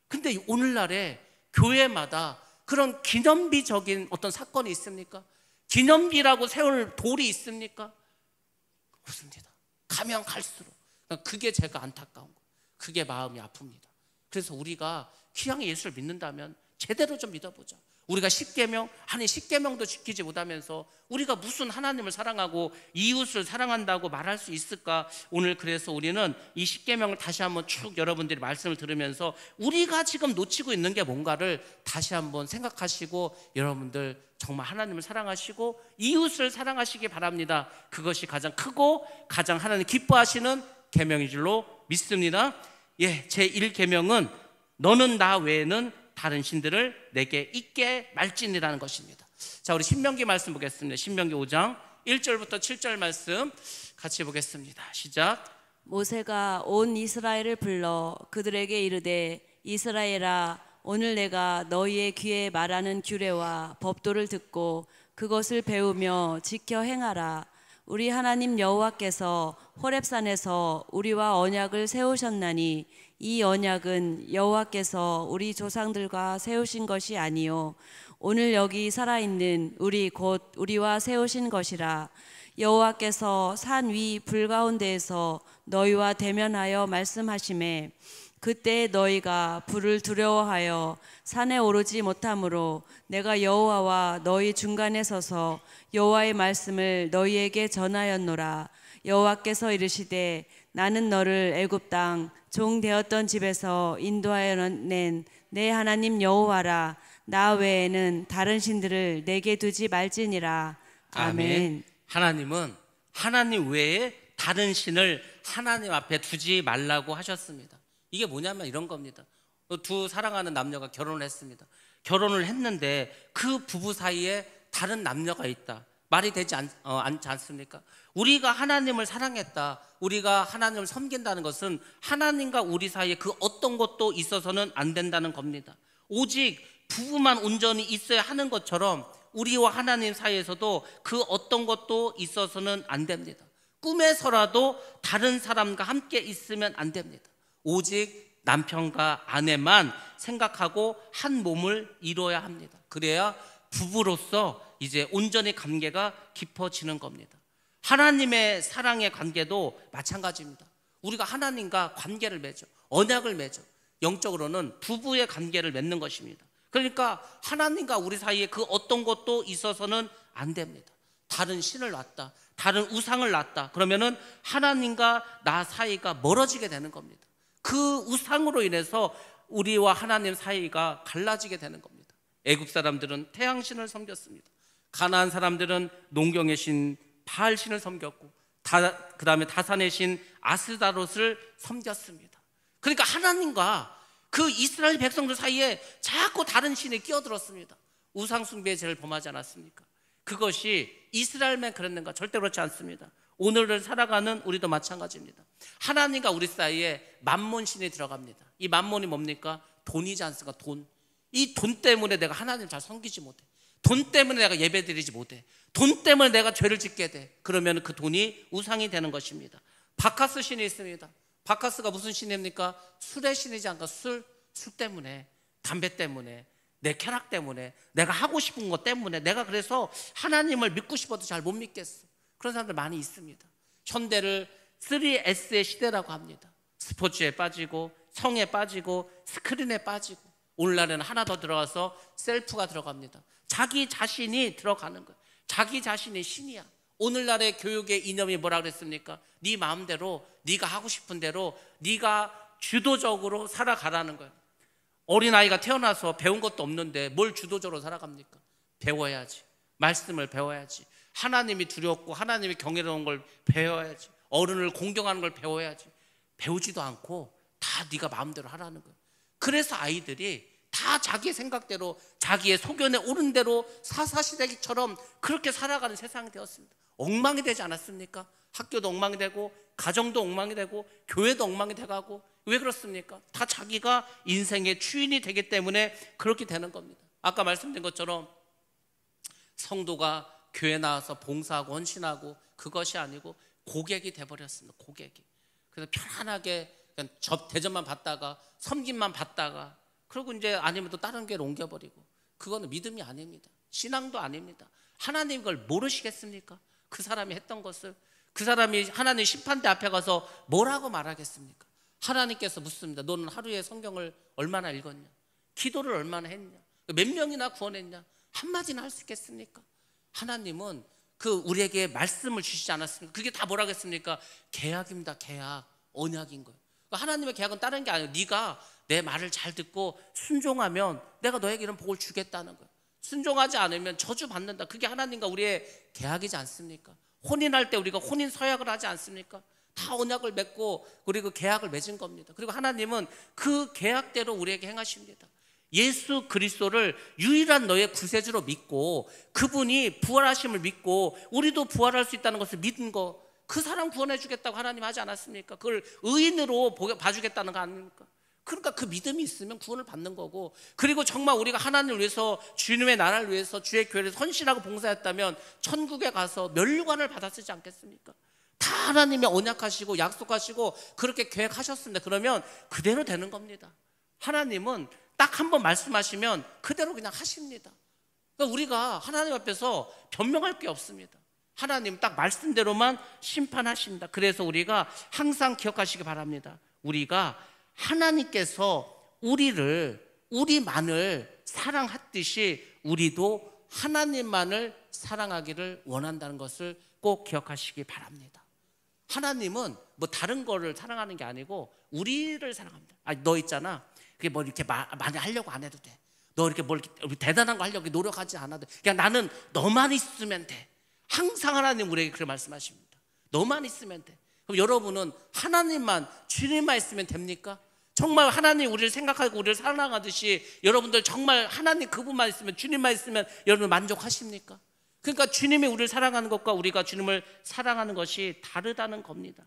근데 오늘날에 교회마다 그런 기념비적인 어떤 사건이 있습니까? 기념비라고 세울 돌이 있습니까? 없습니다. 가면 갈수록. 그게 제가 안타까운 거예요. 그게 마음이 아픕니다. 그래서 우리가 기왕 예수를 믿는다면 제대로 좀 믿어보자. 우리가 십계명, 아니 십계명도 지키지 못하면서 우리가 무슨 하나님을 사랑하고 이웃을 사랑한다고 말할 수 있을까? 오늘 그래서 우리는 이 십계명을 다시 한번 쭉 여러분들이 말씀을 들으면서 우리가 지금 놓치고 있는 게 뭔가를 다시 한번 생각하시고 여러분들 정말 하나님을 사랑하시고 이웃을 사랑하시기 바랍니다. 그것이 가장 크고 가장 하나님 기뻐하시는 계명인 줄로 믿습니다. 예, 제 1계명은 너는 나 외에는 다른 신들을 내게 있게 말지니라는 것입니다. 자, 우리 신명기 말씀 보겠습니다. 신명기 5장 1절부터 7절 말씀 같이 보겠습니다. 시작. 모세가 온 이스라엘을 불러 그들에게 이르되 이스라엘아, 오늘 내가 너희의 귀에 말하는 규례와 법도를 듣고 그것을 배우며 지켜 행하라. 우리 하나님 여호와께서 호렙산에서 우리와 언약을 세우셨나니 이 언약은 여호와께서 우리 조상들과 세우신 것이 아니요 오늘 여기 살아있는 우리 곧 우리와 세우신 것이라. 여호와께서 산 위 불 가운데에서 너희와 대면하여 말씀하시매 그때 너희가 불을 두려워하여 산에 오르지 못하므로 내가 여호와와 너희 중간에 서서 여호와의 말씀을 너희에게 전하였노라. 여호와께서 이르시되 나는 너를 애굽 땅 종 되었던 집에서 인도하여 낸 내 하나님 여호와라. 나 외에는 다른 신들을 내게 두지 말지니라. 아멘. 하나님은 하나님 외에 다른 신을 하나님 앞에 두지 말라고 하셨습니다. 이게 뭐냐면 이런 겁니다. 두 사랑하는 남녀가 결혼을 했습니다. 결혼을 했는데 그 부부 사이에 다른 남녀가 있다. 말이 되지 않지 않습니까? 우리가 하나님을 사랑했다, 우리가 하나님을 섬긴다는 것은 하나님과 우리 사이에 그 어떤 것도 있어서는 안 된다는 겁니다. 오직 부부만 온전히 있어야 하는 것처럼 우리와 하나님 사이에서도 그 어떤 것도 있어서는 안 됩니다. 꿈에서라도 다른 사람과 함께 있으면 안 됩니다. 오직 남편과 아내만 생각하고 한 몸을 이뤄야 합니다. 그래야 부부로서 이제 온전히 관계가 깊어지는 겁니다. 하나님의 사랑의 관계도 마찬가지입니다. 우리가 하나님과 관계를 맺어, 언약을 맺어, 영적으로는 부부의 관계를 맺는 것입니다. 그러니까 하나님과 우리 사이에 그 어떤 것도 있어서는 안 됩니다. 다른 신을 놨다, 다른 우상을 놨다, 그러면은 하나님과 나 사이가 멀어지게 되는 겁니다. 그 우상으로 인해서 우리와 하나님 사이가 갈라지게 되는 겁니다. 애굽 사람들은 태양신을 섬겼습니다. 가나안 사람들은 농경의 신 바알신을 섬겼고, 그 다음에 다산의 신 아스다롯을 섬겼습니다. 그러니까 하나님과 그 이스라엘 백성들 사이에 자꾸 다른 신이 끼어들었습니다. 우상 숭배의 죄를 범하지 않았습니까? 그것이 이스라엘만 그랬는가? 절대 그렇지 않습니다. 오늘을 살아가는 우리도 마찬가지입니다. 하나님과 우리 사이에 만몬신이 들어갑니다. 이 만몬이 뭡니까? 돈이지 않습니까? 돈. 이 돈 때문에 내가 하나님을 잘 섬기지 못해. 돈 때문에 내가 예배드리지 못해. 돈 때문에 내가 죄를 짓게 돼. 그러면 그 돈이 우상이 되는 것입니다. 바카스 신이 있습니다. 바카스가 무슨 신입니까? 술의 신이지 않을까? 술 때문에, 담배 때문에, 내 쾌락 때문에, 내가 하고 싶은 것 때문에 내가 그래서 하나님을 믿고 싶어도 잘 못 믿겠어. 그런 사람들 많이 있습니다. 현대를 3S의 시대라고 합니다. 스포츠에 빠지고, 성에 빠지고, 스크린에 빠지고, 오늘날에는 하나 더 들어가서 셀프가 들어갑니다. 자기 자신이 들어가는 거예요. 자기 자신이 신이야. 오늘날의 교육의 이념이 뭐라 그랬습니까? 네 마음대로, 네가 하고 싶은 대로 네가 주도적으로 살아가라는 거예요. 어린아이가 태어나서 배운 것도 없는데 뭘 주도적으로 살아갑니까? 배워야지. 말씀을 배워야지. 하나님이 두렵고 하나님이 경외로운 걸 배워야지. 어른을 공경하는 걸 배워야지. 배우지도 않고 다 네가 마음대로 하라는 거예요. 그래서 아이들이 다 자기의 생각대로, 자기의 소견에 오른 대로 사사시대기처럼 그렇게 살아가는 세상이 되었습니다. 엉망이 되지 않았습니까? 학교도 엉망이 되고, 가정도 엉망이 되고, 교회도 엉망이 돼가고. 왜 그렇습니까? 다 자기가 인생의 주인이 되기 때문에 그렇게 되는 겁니다. 아까 말씀드린 것처럼 성도가 교회 나와서 봉사하고 헌신하고 그것이 아니고 고객이 돼버렸습니다. 고객이. 그래서 편안하게 그냥 대접만 받다가 섬김만 받다가, 그리고 이제 아니면 또 다른 교회로 옮겨버리고, 그거는 믿음이 아닙니다. 신앙도 아닙니다. 하나님 그걸 모르시겠습니까? 그 사람이 했던 것을. 그 사람이 하나님 심판대 앞에 가서 뭐라고 말하겠습니까? 하나님께서 묻습니다. 너는 하루에 성경을 얼마나 읽었냐? 기도를 얼마나 했냐? 몇 명이나 구원했냐? 한마디나 할 수 있겠습니까? 하나님은 그 우리에게 말씀을 주시지 않았습니까? 그게 다 뭐라 겠습니까? 계약입니다. 계약, 언약인 거예요. 그러니까 하나님의 계약은 다른 게 아니에요. 네가 내 말을 잘 듣고 순종하면 내가 너에게 이런 복을 주겠다는 거예요. 순종하지 않으면 저주받는다. 그게 하나님과 우리의 계약이지 않습니까? 혼인할 때 우리가 혼인 서약을 하지 않습니까? 다 언약을 맺고 그리고 계약을 맺은 겁니다. 그리고 하나님은 그 계약대로 우리에게 행하십니다. 예수 그리스도를 유일한 너의 구세주로 믿고 그분이 부활하심을 믿고 우리도 부활할 수 있다는 것을 믿은 거, 그 사람 구원해 주겠다고 하나님 하지 않았습니까? 그걸 의인으로 봐주겠다는 거 아닙니까? 그러니까 그 믿음이 있으면 구원을 받는 거고, 그리고 정말 우리가 하나님을 위해서, 주님의 나라를 위해서 주의 교회를 헌신하고 봉사했다면 천국에 가서 면류관을 받았지 않겠습니까? 다 하나님이 언약하시고 약속하시고 그렇게 계획하셨습니다. 그러면 그대로 되는 겁니다. 하나님은 딱 한 번 말씀하시면 그대로 그냥 하십니다. 그러니까 우리가 하나님 앞에서 변명할 게 없습니다. 하나님 딱 말씀대로만 심판하십니다. 그래서 우리가 항상 기억하시기 바랍니다. 우리가 하나님께서 우리만을 사랑했듯이 우리도 하나님만을 사랑하기를 원한다는 것을 꼭 기억하시기 바랍니다. 하나님은 뭐 다른 거를 사랑하는 게 아니고 우리를 사랑합니다. 너 있잖아. 그게 뭐 이렇게 많이 하려고 안 해도 돼. 너 이렇게 뭘 대단한 거 하려고 노력하지 않아도 돼. 그냥 나는 너만 있으면 돼. 항상 하나님 우리에게 그렇게 말씀하십니다. 너만 있으면 돼. 그럼 여러분은 하나님만, 주님만 있으면 됩니까? 정말 하나님 우리를 생각하고 우리를 사랑하듯이 여러분들 정말 하나님 그분만 있으면, 주님만 있으면 여러분 만족하십니까? 그러니까 주님이 우리를 사랑하는 것과 우리가 주님을 사랑하는 것이 다르다는 겁니다.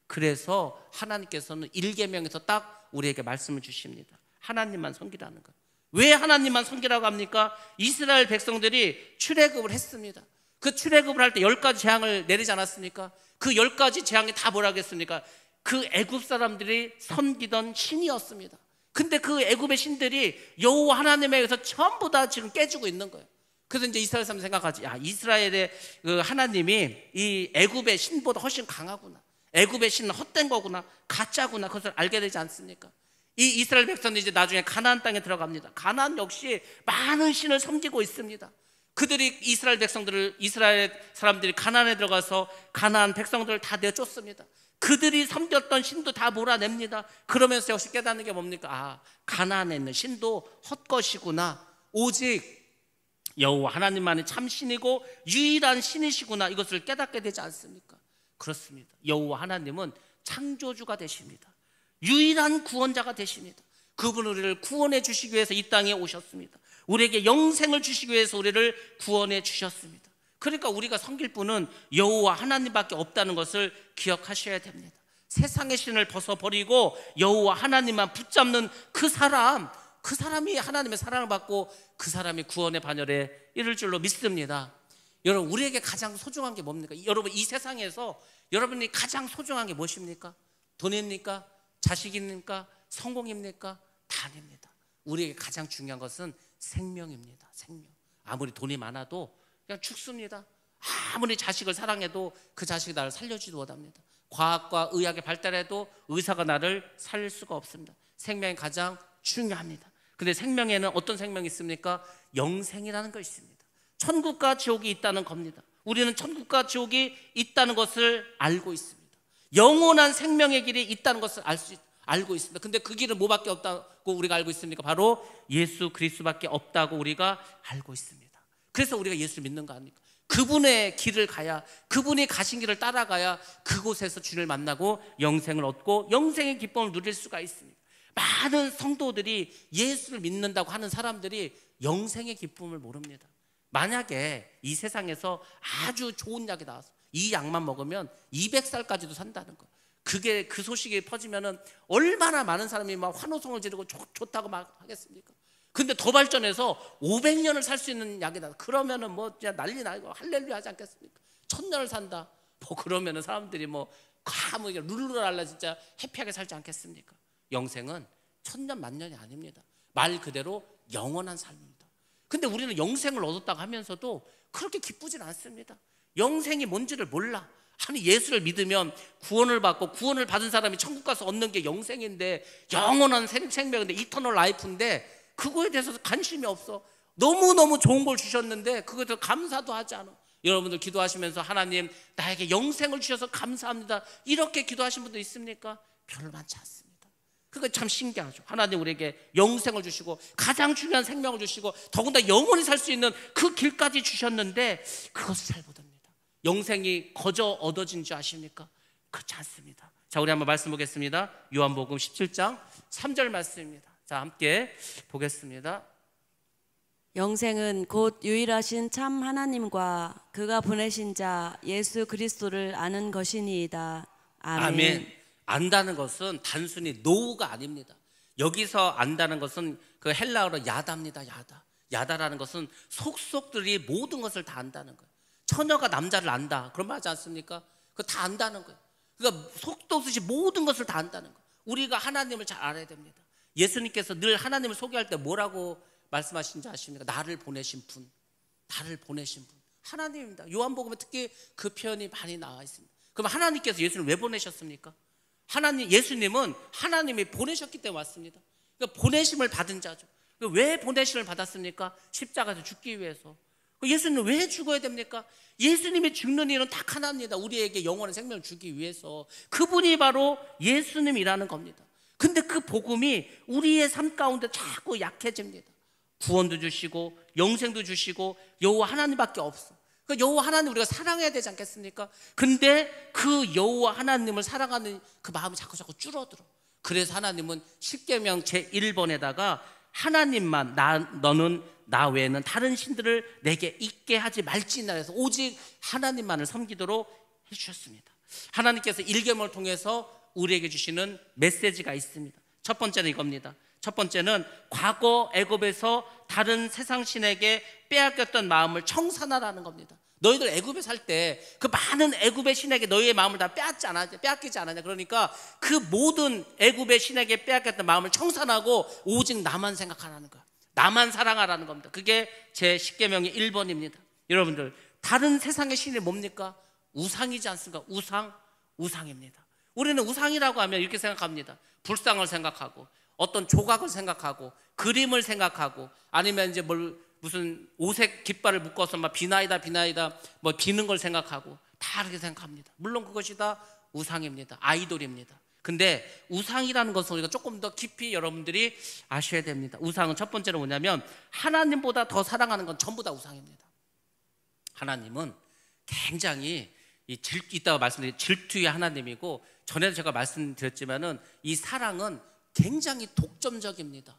그래서 하나님께서는 1계명에서 딱 우리에게 말씀을 주십니다. 하나님만 섬기라는 것. 왜 하나님만 섬기라고 합니까? 이스라엘 백성들이 출애굽을 했습니다. 그 출애굽을 할 때 10가지 재앙을 내리지 않았습니까? 그 10가지 재앙이 다 뭐라고 했습니까? 그 애굽 사람들이 섬기던 신이었습니다. 근데 그 애굽의 신들이 여호와 하나님에 의해서 전부 다 지금 깨지고 있는 거예요. 그래서 이제 이스라엘 사람들이 생각하지, 이스라엘의 그 하나님이 이 애굽의 신보다 훨씬 강하구나. 애굽의 신은 헛된 거구나, 가짜구나. 그것을 알게 되지 않습니까? 이 이스라엘 백성들이 이제 나중에 가나안 땅에 들어갑니다. 가나안 역시 많은 신을 섬기고 있습니다. 그들이 이스라엘 사람들이 가나안에 들어가서 가나안 백성들을 다 내쫓습니다. 그들이 섬겼던 신도 다 몰아냅니다. 그러면서 역시 깨닫는 게 뭡니까? 가나안에 있는 신도 헛것이구나. 오직 여호와 하나님만이 참 신이고 유일한 신이시구나. 이것을 깨닫게 되지 않습니까? 그렇습니다. 여호와 하나님은 창조주가 되십니다. 유일한 구원자가 되십니다. 그분은 우리를 구원해 주시기 위해서 이 땅에 오셨습니다. 우리에게 영생을 주시기 위해서 우리를 구원해 주셨습니다. 그러니까 우리가 섬길 분은 여호와 하나님밖에 없다는 것을 기억하셔야 됩니다. 세상의 신을 벗어버리고 여호와 하나님만 붙잡는 그 사람이 하나님의 사랑을 받고 그 사람이 구원의 반열에 이를 줄로 믿습니다. 여러분, 우리에게 가장 소중한 게 뭡니까? 여러분, 이 세상에서 여러분이 가장 소중한 게 무엇입니까? 돈입니까? 자식입니까? 성공입니까? 다 아닙니다. 우리에게 가장 중요한 것은 생명입니다. 생명. 아무리 돈이 많아도 그냥 죽습니다. 아무리 자식을 사랑해도 그 자식이 나를 살려주지도 못합니다. 과학과 의학이 발달해도 의사가 나를 살릴 수가 없습니다. 생명이 가장 중요합니다. 근데 생명에는 어떤 생명이 있습니까? 영생이라는 것이 있습니다. 천국과 지옥이 있다는 겁니다. 우리는 천국과 지옥이 있다는 것을 알고 있습니다. 영원한 생명의 길이 있다는 것을 알고 있습니다. 근데 그 길은 뭐밖에 없다고 우리가 알고 있습니까? 바로 예수 그리스도밖에 없다고 우리가 알고 있습니다. 그래서 우리가 예수를 믿는 거 아닙니까? 그분의 길을 가야, 그분이 가신 길을 따라가야 그곳에서 주를 만나고 영생을 얻고 영생의 기쁨을 누릴 수가 있습니다. 많은 성도들이 예수를 믿는다고 하는 사람들이 영생의 기쁨을 모릅니다. 만약에 이 세상에서 아주 좋은 약이 나와서 이 약만 먹으면 200살까지도 산다는 거, 그게 그 소식이 퍼지면은 얼마나 많은 사람이 막 환호성을 지르고 좋다고 막 하겠습니까? 근데 더 발전해서 500년을 살 수 있는 약이 나와. 그러면은 뭐 그냥 난리 나고 할렐루야 하지 않겠습니까? 1000년을 산다. 뭐 그러면은 사람들이 뭐 룰루랄라 진짜 해피하게 살지 않겠습니까? 영생은 1000년 만년이 아닙니다. 말 그대로 영원한 삶입니다. 근데 우리는 영생을 얻었다고 하면서도 그렇게 기쁘진 않습니다. 영생이 뭔지를 몰라. 아니, 예수를 믿으면 구원을 받고 구원을 받은 사람이 천국 가서 얻는 게 영생인데, 영원한 생명인데, 이터널 라이프인데 그거에 대해서 관심이 없어. 너무너무 좋은 걸 주셨는데 그거에 대해서 감사도 하지 않아. 여러분들 기도하시면서 하나님 나에게 영생을 주셔서 감사합니다, 이렇게 기도하신 분도 있습니까? 별로 많지 않습니다. 그거 참 신기하죠. 하나님 우리에게 영생을 주시고 가장 중요한 생명을 주시고 더군다나 영원히 살 수 있는 그 길까지 주셨는데 그것을 잘 못합니다. 영생이 거저 얻어진 줄 아십니까? 그렇지 않습니다. 자, 우리 한번 말씀 보겠습니다. 요한복음 17장 3절 말씀입니다. 자, 함께 보겠습니다. 영생은 곧 유일하신 참 하나님과 그가 보내신 자 예수 그리스도를 아는 것이니이다. 아멘. 아멘. 안다는 것은 단순히 노우가 아닙니다. 여기서 안다는 것은 그 헬라어로 야다입니다. 야다라는 것은 속속들이 모든 것을 다 안다는 거예요. 처녀가 남자를 안다, 그런 말 하지 않습니까? 그거 다 안다는 거예요. 그러니까 속도 없이 모든 것을 다 안다는 거예요. 우리가 하나님을 잘 알아야 됩니다. 예수님께서 늘 하나님을 소개할 때 뭐라고 말씀하신지 아십니까? 나를 보내신 분, 하나님입니다. 요한복음에 특히 그 표현이 많이 나와 있습니다. 그럼 하나님께서 예수를 왜 보내셨습니까? 하나님, 예수님은 하나님이 보내셨기 때문에 왔습니다. 그러니까 보내심을 받은 자죠. 왜 보내심을 받았습니까? 십자가에서 죽기 위해서. 예수님은 왜 죽어야 됩니까? 예수님이 죽는 이유는 딱 하나입니다. 우리에게 영원한 생명을 주기 위해서. 그분이 바로 예수님이라는 겁니다. 근데 그 복음이 우리의 삶 가운데 자꾸 약해집니다. 구원도 주시고 영생도 주시고 여호와 하나님밖에 없어. 그 여호와 하나님 우리가 사랑해야 되지 않겠습니까? 근데 그 여호와 하나님을 사랑하는 그 마음이 자꾸 줄어들어. 그래서 하나님은 십계명 제1번에다가 하나님만, 너는 나 외에는 다른 신들을 내게 있게 하지 말지니라 해서 오직 하나님만을 섬기도록 해주셨습니다. 하나님께서 1계명을 통해서 우리에게 주시는 메시지가 있습니다. 첫 번째는 이겁니다. 첫 번째는 과거 애굽에서 다른 세상 신에게 빼앗겼던 마음을 청산하라는 겁니다. 너희들 애굽에 살 때 그 많은 애굽의 신에게 너희의 마음을 다 빼앗기지 않았냐. 그러니까 그 모든 애굽의 신에게 빼앗겼던 마음을 청산하고 오직 나만 생각하라는 거야. 나만 사랑하라는 겁니다. 그게 제 10계명의 1번입니다. 여러분들, 다른 세상의 신이 뭡니까? 우상이지 않습니까? 우상입니다. 우리는 우상이라고 하면 이렇게 생각합니다. 불상을 생각하고 어떤 조각을 생각하고 그림을 생각하고 아니면 이제 무슨 오색 깃발을 묶어서 막 비나이다 뭐 비는 걸 생각하고 다 그렇게 생각합니다. 물론 그것이 다 우상입니다. 아이돌입니다. 근데 우상이라는 것은 우리가 조금 더 깊이 여러분들이 아셔야 됩니다. 우상은 첫 번째로 뭐냐면 하나님보다 더 사랑하는 건 전부 다 우상입니다. 하나님은 굉장히 이따가 말씀드린 질투의 하나님이고, 전에도 제가 말씀드렸지만은 이 사랑은 굉장히 독점적입니다.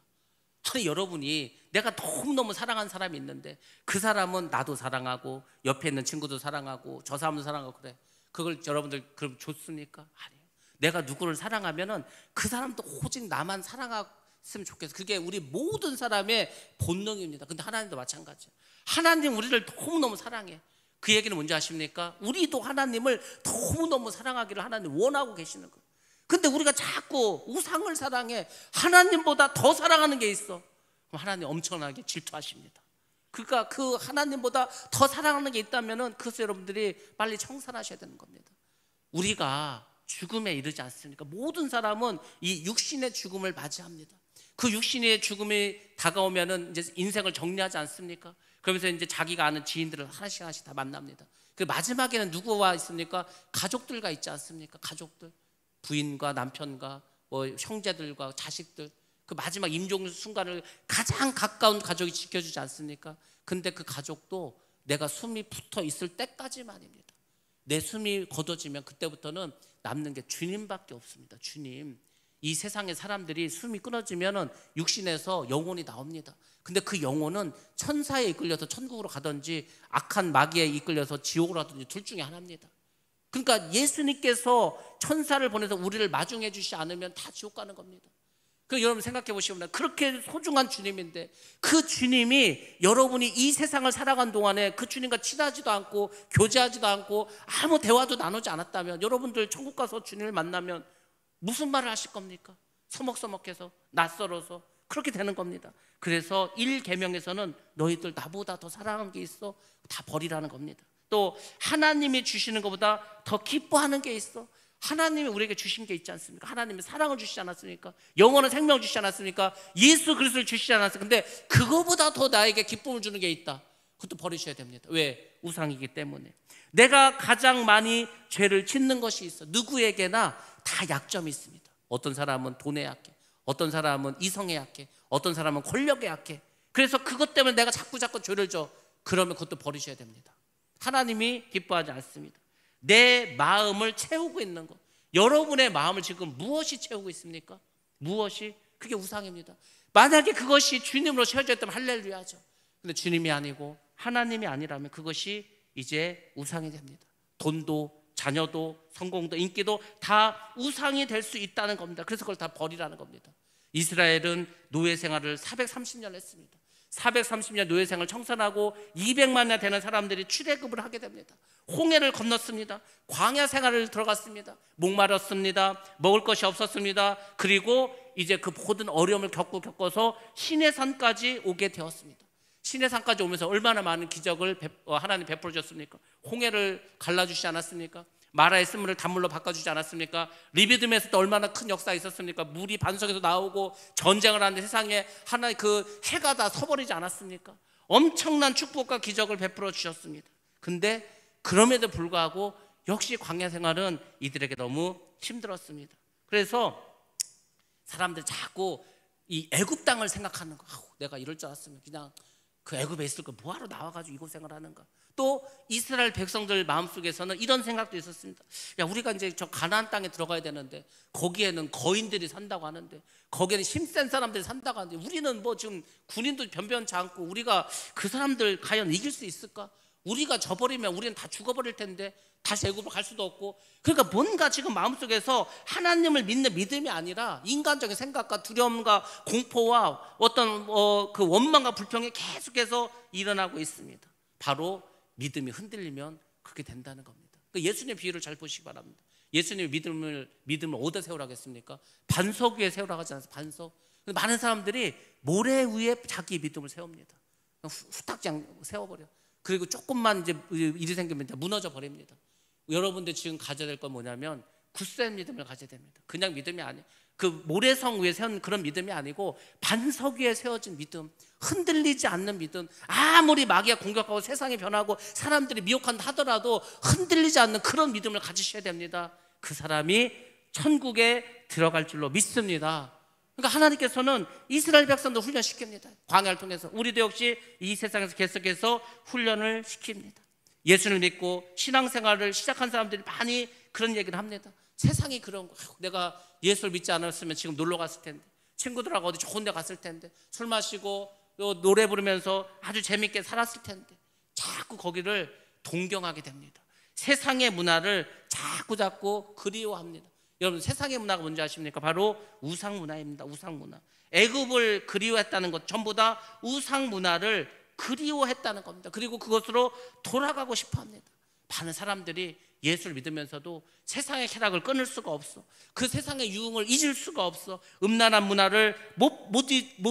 아니, 여러분이 내가 너무너무 사랑하는 사람이 있는데 그 사람은 나도 사랑하고 옆에 있는 친구도 사랑하고 저 사람도 사랑하고 그래. 그걸 여러분들 그럼 좋습니까? 아니에요. 내가 누구를 사랑하면은 그 사람도 오직 나만 사랑했으면 좋겠어. 그게 우리 모든 사람의 본능입니다. 근데 하나님도 마찬가지예요. 하나님 우리를 너무너무 사랑해. 그 얘기는 뭔지 아십니까? 우리도 하나님을 너무너무 사랑하기를 하나님 원하고 계시는 거예요. 근데 우리가 자꾸 우상을 사랑해. 하나님보다 더 사랑하는 게 있어. 그럼 하나님 엄청나게 질투하십니다. 그러니까 그 하나님보다 더 사랑하는 게 있다면은 그것을 여러분들이 빨리 청산하셔야 되는 겁니다. 우리가 죽음에 이르지 않습니까? 모든 사람은 이 육신의 죽음을 맞이합니다. 그 육신의 죽음이 다가오면은 이제 인생을 정리하지 않습니까? 그러면서 이제 자기가 아는 지인들을 하나씩 다 만납니다. 그 마지막에는 누구와 있습니까? 가족들과 있지 않습니까? 가족들, 부인과 남편과 뭐 형제들과 자식들, 그 마지막 임종 순간을 가장 가까운 가족이 지켜주지 않습니까? 근데 그 가족도 내가 숨이 붙어 있을 때까지만입니다. 내 숨이 걷어지면 그때부터는 남는 게 주님밖에 없습니다. 주님. 이 세상의 사람들이 숨이 끊어지면은 육신에서 영혼이 나옵니다. 근데 그 영혼은 천사에 이끌려서 천국으로 가든지 악한 마귀에 이끌려서 지옥으로 가든지 둘 중에 하나입니다. 그러니까 예수님께서 천사를 보내서 우리를 마중해 주시지 않으면 다 지옥 가는 겁니다. 그 여러분 생각해 보시면 그렇게 소중한 주님인데 그 주님이 여러분이 이 세상을 살아간 동안에 그 주님과 친하지도 않고 교제하지도 않고 아무 대화도 나누지 않았다면 여러분들 천국 가서 주님을 만나면 무슨 말을 하실 겁니까? 서먹서먹해서 낯설어서 그렇게 되는 겁니다. 그래서 1계명에서는 너희들 나보다 더 사랑하는 게 있어 다 버리라는 겁니다. 또 하나님이 주시는 것보다 더 기뻐하는 게 있어. 하나님이 우리에게 주신 게 있지 않습니까? 하나님이 사랑을 주시지 않았습니까? 영원한 생명을 주시지 않았습니까? 예수 그리스도를 주시지 않았습니까? 근데 그거보다 더 나에게 기쁨을 주는 게 있다. 그것도 버리셔야 됩니다. 왜? 우상이기 때문에. 내가 가장 많이 죄를 짓는 것이 있어. 누구에게나 다 약점이 있습니다. 어떤 사람은 돈에 약해, 어떤 사람은 이성에 약해, 어떤 사람은 권력에 약해. 그래서 그것 때문에 내가 자꾸 죄를 져. 그러면 그것도 버리셔야 됩니다. 하나님이 기뻐하지 않습니다. 내 마음을 채우고 있는 것. 여러분의 마음을 지금 무엇이 채우고 있습니까? 무엇이? 그게 우상입니다. 만약에 그것이 주님으로 채워져 있다면 할렐루야죠. 근데 주님이 아니고 하나님이 아니라면 그것이 이제 우상이 됩니다. 돈도 자녀도 성공도 인기도 다 우상이 될 수 있다는 겁니다. 그래서 그걸 다 버리라는 겁니다. 이스라엘은 노예 생활을 430년 했습니다. 430년 노예 생활을 청산하고 200만이나 되는 사람들이 출애굽을 하게 됩니다. 홍해를 건넜습니다. 광야 생활을 들어갔습니다. 목마랐습니다. 먹을 것이 없었습니다. 그리고 이제 그 모든 어려움을 겪어서 시내산까지 오게 되었습니다. 시내산까지 오면서 얼마나 많은 기적을 하나님 베풀어 줬습니까? 홍해를 갈라주시지 않았습니까? 마라의 쓴물을 단물로 바꿔주지 않았습니까? 리비딤에서도 얼마나 큰 역사가 있었습니까? 물이 반석에서 나오고 전쟁을 하는데 세상에 하나의 그 해가 다 서버리지 않았습니까? 엄청난 축복과 기적을 베풀어 주셨습니다. 근데 그럼에도 불구하고 역시 광야 생활은 이들에게 너무 힘들었습니다. 그래서 사람들 자꾸 이 애굽 땅을 생각하는 거. 내가 이럴 줄 알았으면 그냥 그 애굽에 있을 거 뭐하러 나와가지고 이곳 생활하는가. 또 이스라엘 백성들 마음속에서는 이런 생각도 있었습니다. 야, 우리가 이제 저 가나안 땅에 들어가야 되는데 거기에는 거인들이 산다고 하는데, 거기에는 힘센 사람들이 산다고 하는데, 우리는 뭐 지금 군인도 변변치 않고 우리가 그 사람들 과연 이길 수 있을까? 우리가 져버리면 우리는 다 죽어버릴 텐데 다시 애굽으로 갈 수도 없고. 그러니까 뭔가 지금 마음속에서 하나님을 믿는 믿음이 아니라 인간적인 생각과 두려움과 공포와 어떤 그 원망과 불평이 계속해서 일어나고 있습니다. 바로 믿음이 흔들리면 그렇게 된다는 겁니다. 예수님의 비유를 잘 보시기 바랍니다. 예수님이 믿음을 어디다 세우라고 했습니까? 반석 위에 세우라고 하지 않았어요? 반석. 많은 사람들이 모래 위에 자기 믿음을 세웁니다. 후딱 그냥 세워버려. 그리고 조금만 이제 일이 생기면 무너져 버립니다. 여러분들 지금 가져야 될 건 뭐냐면 굳센 믿음을 가져야 됩니다. 그냥 믿음이 아니에요. 그 모래성 위에 세운 그런 믿음이 아니고 반석 위에 세워진 믿음, 흔들리지 않는 믿음. 아무리 마귀가 공격하고 세상이 변하고 사람들이 미혹한다 하더라도 흔들리지 않는 그런 믿음을 가지셔야 됩니다. 그 사람이 천국에 들어갈 줄로 믿습니다. 그러니까 하나님께서는 이스라엘 백성도 훈련시킵니다. 광야를 통해서 우리도 역시 이 세상에서 계속해서 훈련을 시킵니다. 예수를 믿고 신앙생활을 시작한 사람들이 많이 그런 얘기를 합니다. 세상이 그런 거. 내가 예수를 믿지 않았으면 지금 놀러 갔을 텐데, 친구들하고 어디 좋은 데 갔을 텐데, 술 마시고 노래 부르면서 아주 재밌게 살았을 텐데, 자꾸 거기를 동경하게 됩니다. 세상의 문화를 자꾸 그리워합니다. 여러분, 세상의 문화가 뭔지 아십니까? 바로 우상 문화입니다. 우상 문화. 애굽을 그리워했다는 것, 전부 다 우상 문화를 그리워했다는 겁니다. 그리고 그것으로 돌아가고 싶어 합니다. 많은 사람들이 예수를 믿으면서도 세상의 쾌락을 끊을 수가 없어. 그 세상의 유흥을 잊을 수가 없어. 음란한 문화를 못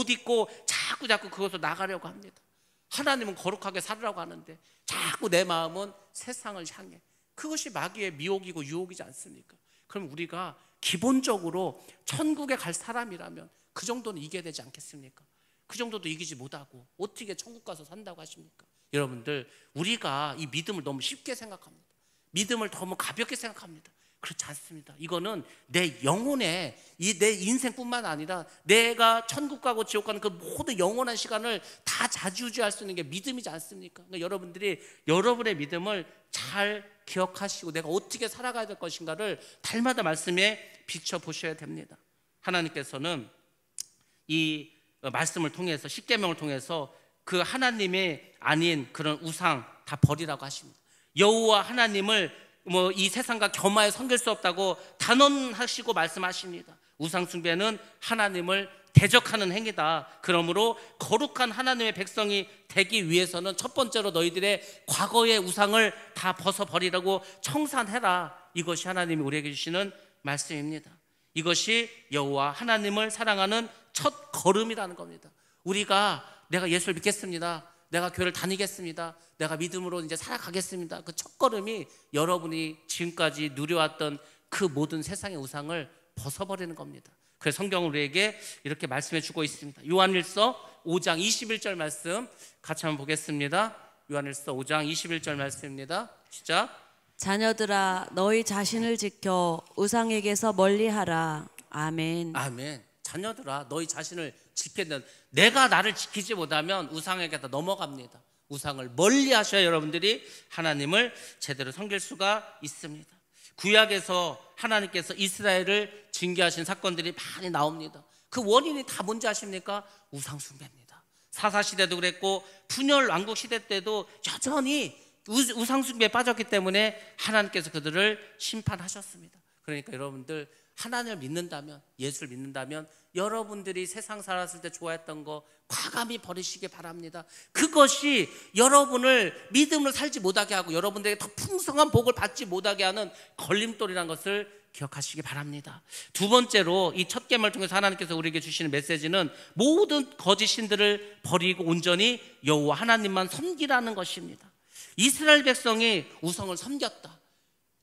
잊고 자꾸 그것으로 나가려고 합니다. 하나님은 거룩하게 살으라고 하는데 자꾸 내 마음은 세상을 향해. 그것이 마귀의 미혹이고 유혹이지 않습니까? 그럼 우리가 기본적으로 천국에 갈 사람이라면 그 정도는 이겨야 되지 않겠습니까? 그 정도도 이기지 못하고 어떻게 천국 가서 산다고 하십니까? 여러분들, 우리가 이 믿음을 너무 쉽게 생각합니다. 믿음을 너무 가볍게 생각합니다. 그렇지 않습니다. 이거는 내 영혼에, 내 인생뿐만 아니라 내가 천국 가고 지옥 가는 그 모든 영원한 시간을 다 좌지우지할 수 있는 게 믿음이지 않습니까? 그러니까 여러분들이 여러분의 믿음을 잘 기억하시고 내가 어떻게 살아가야 될 것인가를 달마다 말씀에 비춰보셔야 됩니다. 하나님께서는 이 말씀을 통해서, 십계명을 통해서 그 하나님의 아닌 그런 우상 다 버리라고 하십니다. 여호와 하나님을 이 세상과 겸하여 섬길 수 없다고 단언하시고 말씀하십니다. 우상 숭배는 하나님을 대적하는 행위다. 그러므로 거룩한 하나님의 백성이 되기 위해서는 첫 번째로 너희들의 과거의 우상을 다 벗어버리라고 청산해라. 이것이 하나님이 우리에게 주시는 말씀입니다. 이것이 여호와 하나님을 사랑하는 첫 걸음이라는 겁니다. 내가 예수를 믿겠습니다, 내가 교회를 다니겠습니다, 내가 믿음으로 이제 살아가겠습니다. 그 첫 걸음이 여러분이 지금까지 누려왔던 그 모든 세상의 우상을 벗어버리는 겁니다. 그래서 성경은 우리에게 이렇게 말씀해 주고 있습니다. 요한일서 5장 21절 말씀 같이 한번 보겠습니다. 요한일서 5장 21절 말씀입니다. 시작. 자녀들아, 너희 자신을 지켜 우상에게서 멀리하라. 아멘. 아멘. 자녀들아, 너희 자신을 지켜야 된다. 내가 나를 지키지 못하면 우상에게 다 넘어갑니다. 우상을 멀리 하셔야 여러분들이 하나님을 제대로 섬길 수가 있습니다. 구약에서 하나님께서 이스라엘을 징계하신 사건들이 많이 나옵니다. 그 원인이 다 뭔지 아십니까? 우상 숭배입니다. 사사시대도 그랬고 분열 왕국 시대 때도 여전히 우상 숭배에 빠졌기 때문에 하나님께서 그들을 심판하셨습니다. 그러니까 여러분들, 하나님을 믿는다면, 예수를 믿는다면 여러분들이 세상 살았을 때 좋아했던 거 과감히 버리시기 바랍니다. 그것이 여러분을 믿음을 살지 못하게 하고 여러분들에게 더 풍성한 복을 받지 못하게 하는 걸림돌이라는 것을 기억하시기 바랍니다. 두 번째로 이 첫 계명을 통해서 하나님께서 우리에게 주시는 메시지는 모든 거짓 신들을 버리고 온전히 여호와 하나님만 섬기라는 것입니다. 이스라엘 백성이 우상을 섬겼다.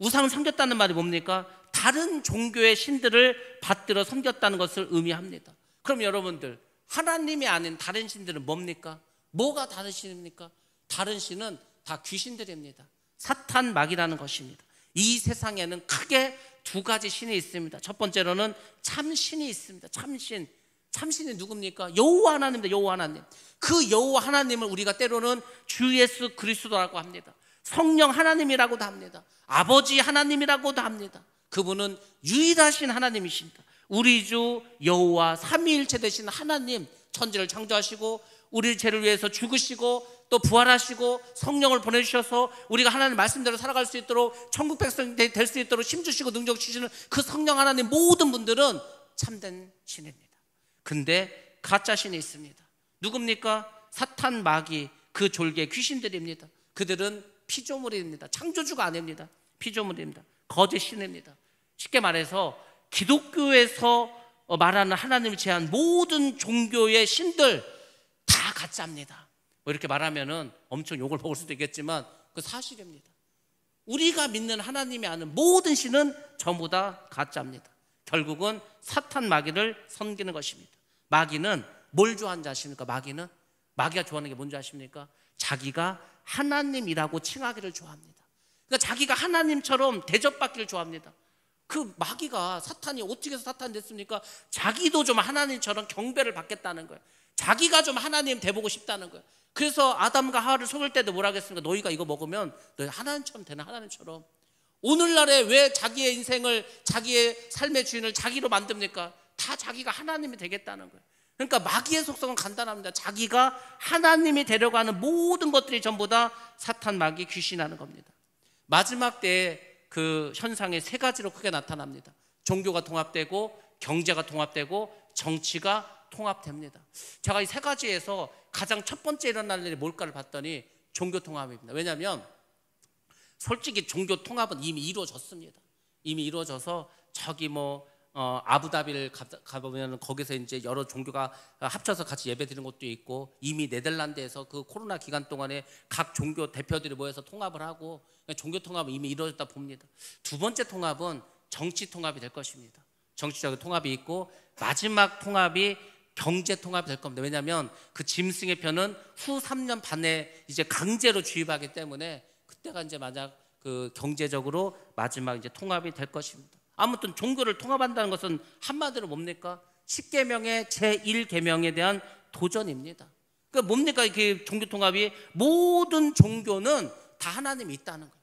우상을 섬겼다는 말이 뭡니까? 다른 종교의 신들을 받들어 섬겼다는 것을 의미합니다. 그럼 여러분들, 하나님이 아닌 다른 신들은 뭡니까? 뭐가 다른 신입니까? 다른 신은 다 귀신들입니다. 사탄, 마귀라는 것입니다. 이 세상에는 크게 두 가지 신이 있습니다. 첫 번째로는 참신이 있습니다. 참신. 참신이 누굽니까? 여호와 하나님입니다. 여호와 하나님. 그 여호와 하나님을 우리가 때로는 주 예수 그리스도라고 합니다. 성령 하나님이라고도 합니다. 아버지 하나님이라고도 합니다. 그분은 유일하신 하나님이십니다. 우리 주 여호와 삼위일체 되신 하나님, 천지를 창조하시고 우리 죄를 위해서 죽으시고 또 부활하시고 성령을 보내주셔서 우리가 하나님 말씀대로 살아갈 수 있도록 천국 백성이 될 수 있도록 힘주시고 능력 주시는 그 성령 하나님, 모든 분들은 참된 신입니다. 근데 가짜 신이 있습니다. 누굽니까? 사탄, 마귀, 그 졸개 귀신들입니다. 그들은 피조물입니다. 창조주가 아닙니다. 피조물입니다. 거짓 신입니다. 쉽게 말해서 기독교에서 말하는 하나님을 제한 모든 종교의 신들 다 가짜입니다. 뭐 이렇게 말하면은 엄청 욕을 먹을 수도 있겠지만 그 사실입니다. 우리가 믿는 하나님이 아는 모든 신은 전부 다 가짜입니다. 결국은 사탄, 마귀를 섬기는 것입니다. 마귀는 뭘 좋아하는지 아십니까? 마귀가 좋아하는 게 뭔지 아십니까? 자기가 하나님이라고 칭하기를 좋아합니다. 그러니까 자기가 하나님처럼 대접받기를 좋아합니다. 그 마귀가, 사탄이 어떻게 해서 사탄이 됐습니까? 자기도 좀 하나님처럼 경배를 받겠다는 거예요. 자기가 좀 하나님 돼보고 싶다는 거예요. 그래서 아담과 하와를 속일 때도 뭐라 하겠습니까? 너희가 이거 먹으면 너희 하나님처럼 되는, 하나님처럼. 오늘날에 왜 자기의 인생을, 자기의 삶의 주인을 자기로 만듭니까? 다 자기가 하나님이 되겠다는 거예요. 그러니까 마귀의 속성은 간단합니다. 자기가 하나님이 되려고 하는 모든 것들이 전부 다 사탄, 마귀, 귀신하는 겁니다. 마지막 때에 그 현상이 세 가지로 크게 나타납니다. 종교가 통합되고, 경제가 통합되고, 정치가 통합됩니다. 제가 이 세 가지에서 가장 첫 번째 일어날 일이 뭘까를 봤더니 종교 통합입니다. 왜냐하면 솔직히 종교 통합은 이미 이루어졌습니다. 이미 이루어져서 저기 아부다비를 가보면 거기서 이제 여러 종교가 합쳐서 같이 예배 드리는 것도 있고, 이미 네덜란드에서 그 코로나 기간 동안에 각 종교 대표들이 모여서 통합을 하고, 종교 통합은 이미 이루어졌다 봅니다. 두 번째 통합은 정치 통합이 될 것입니다. 정치적인 통합이 있고, 마지막 통합이 경제 통합이 될 겁니다. 왜냐하면 그 짐승의 편은 후 3년 반에 이제 강제로 주입하기 때문에 그때가 이제 만약 그 경제적으로 마지막 이제 통합이 될 것입니다. 아무튼 종교를 통합한다는 것은 한마디로 뭡니까? 10계명의 제1계명에 대한 도전입니다. 그러니까 뭡니까? 이게 종교 통합이, 모든 종교는 다 하나님이 있다는 거예요.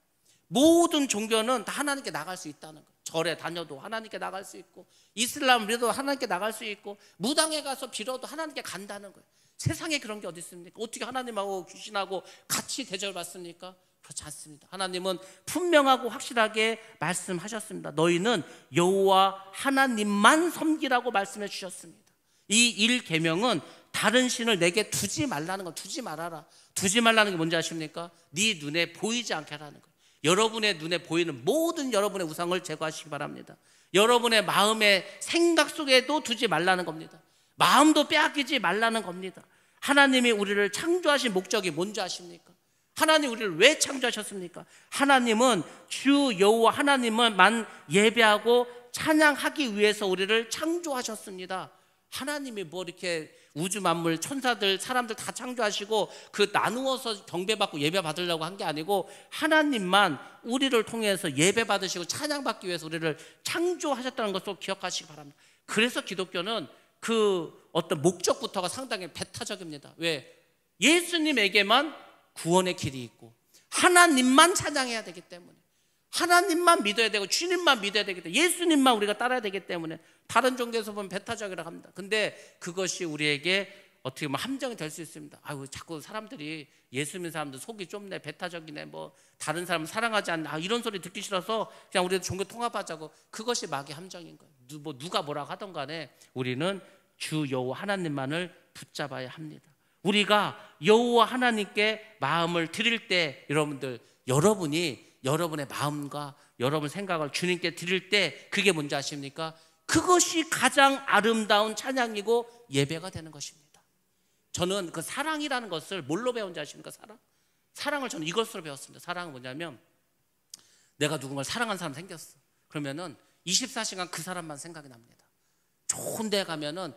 모든 종교는 다 하나님께 나갈 수 있다는 거예요. 절에 다녀도 하나님께 나갈 수 있고, 이슬람 믿어도 하나님께 나갈 수 있고, 무당에 가서 빌어도 하나님께 간다는 거예요. 세상에 그런 게 어디 있습니까? 어떻게 하나님하고 귀신하고 같이 대접을 받습니까? 그렇지 않습니다. 하나님은 분명하고 확실하게 말씀하셨습니다. 너희는 여호와 하나님만 섬기라고 말씀해 주셨습니다. 이 1계명은 다른 신을 내게 두지 말라는 거. 두지 말아라. 두지 말라는 게 뭔지 아십니까? 네 눈에 보이지 않게 하라는 거예요. 여러분의 눈에 보이는 모든 여러분의 우상을 제거하시기 바랍니다. 여러분의 마음의 생각 속에도 두지 말라는 겁니다. 마음도 빼앗기지 말라는 겁니다. 하나님이 우리를 창조하신 목적이 뭔지 아십니까? 하나님 우리를 왜 창조하셨습니까? 하나님은 주 여호와 하나님만 예배하고 찬양하기 위해서 우리를 창조하셨습니다. 하나님이 뭐 이렇게 우주 만물, 천사들, 사람들 다 창조하시고 그 나누어서 경배받고 예배받으려고 한 게 아니고, 하나님만 우리를 통해서 예배받으시고 찬양받기 위해서 우리를 창조하셨다는 것을 기억하시기 바랍니다. 그래서 기독교는 그 어떤 목적부터가 상당히 배타적입니다. 왜? 예수님에게만 구원의 길이 있고 하나님만 찬양해야 되기 때문에, 하나님만 믿어야 되고 주님만 믿어야 되기 때문에, 예수님만 우리가 따라야 되기 때문에 다른 종교에서 보면 배타적이라고 합니다. 근데 그것이 우리에게 어떻게 보면 함정이 될 수 있습니다. 아유, 자꾸 사람들이 예수 믿는 사람들 속이 좁네, 배타적이네, 뭐 다른 사람을 사랑하지 않나, 이런 소리 듣기 싫어서 그냥 우리도 종교 통합하자고. 그것이 마귀의 함정인 거예요. 누가 뭐라고 하던 간에 우리는 주 여호와 하나님만을 붙잡아야 합니다. 우리가 여호와 하나님께 마음을 드릴 때, 여러분들, 여러분이 여러분의 마음과 여러분 생각을 주님께 드릴 때 그게 뭔지 아십니까? 그것이 가장 아름다운 찬양이고 예배가 되는 것입니다. 저는 그 사랑이라는 것을 뭘로 배운지 아십니까? 사랑을 저는 이것으로 배웠습니다. 사랑은 뭐냐면, 내가 누군가를 사랑하는 사람 생겼어. 그러면은 24시간 그 사람만 생각이 납니다. 좋은 데 가면은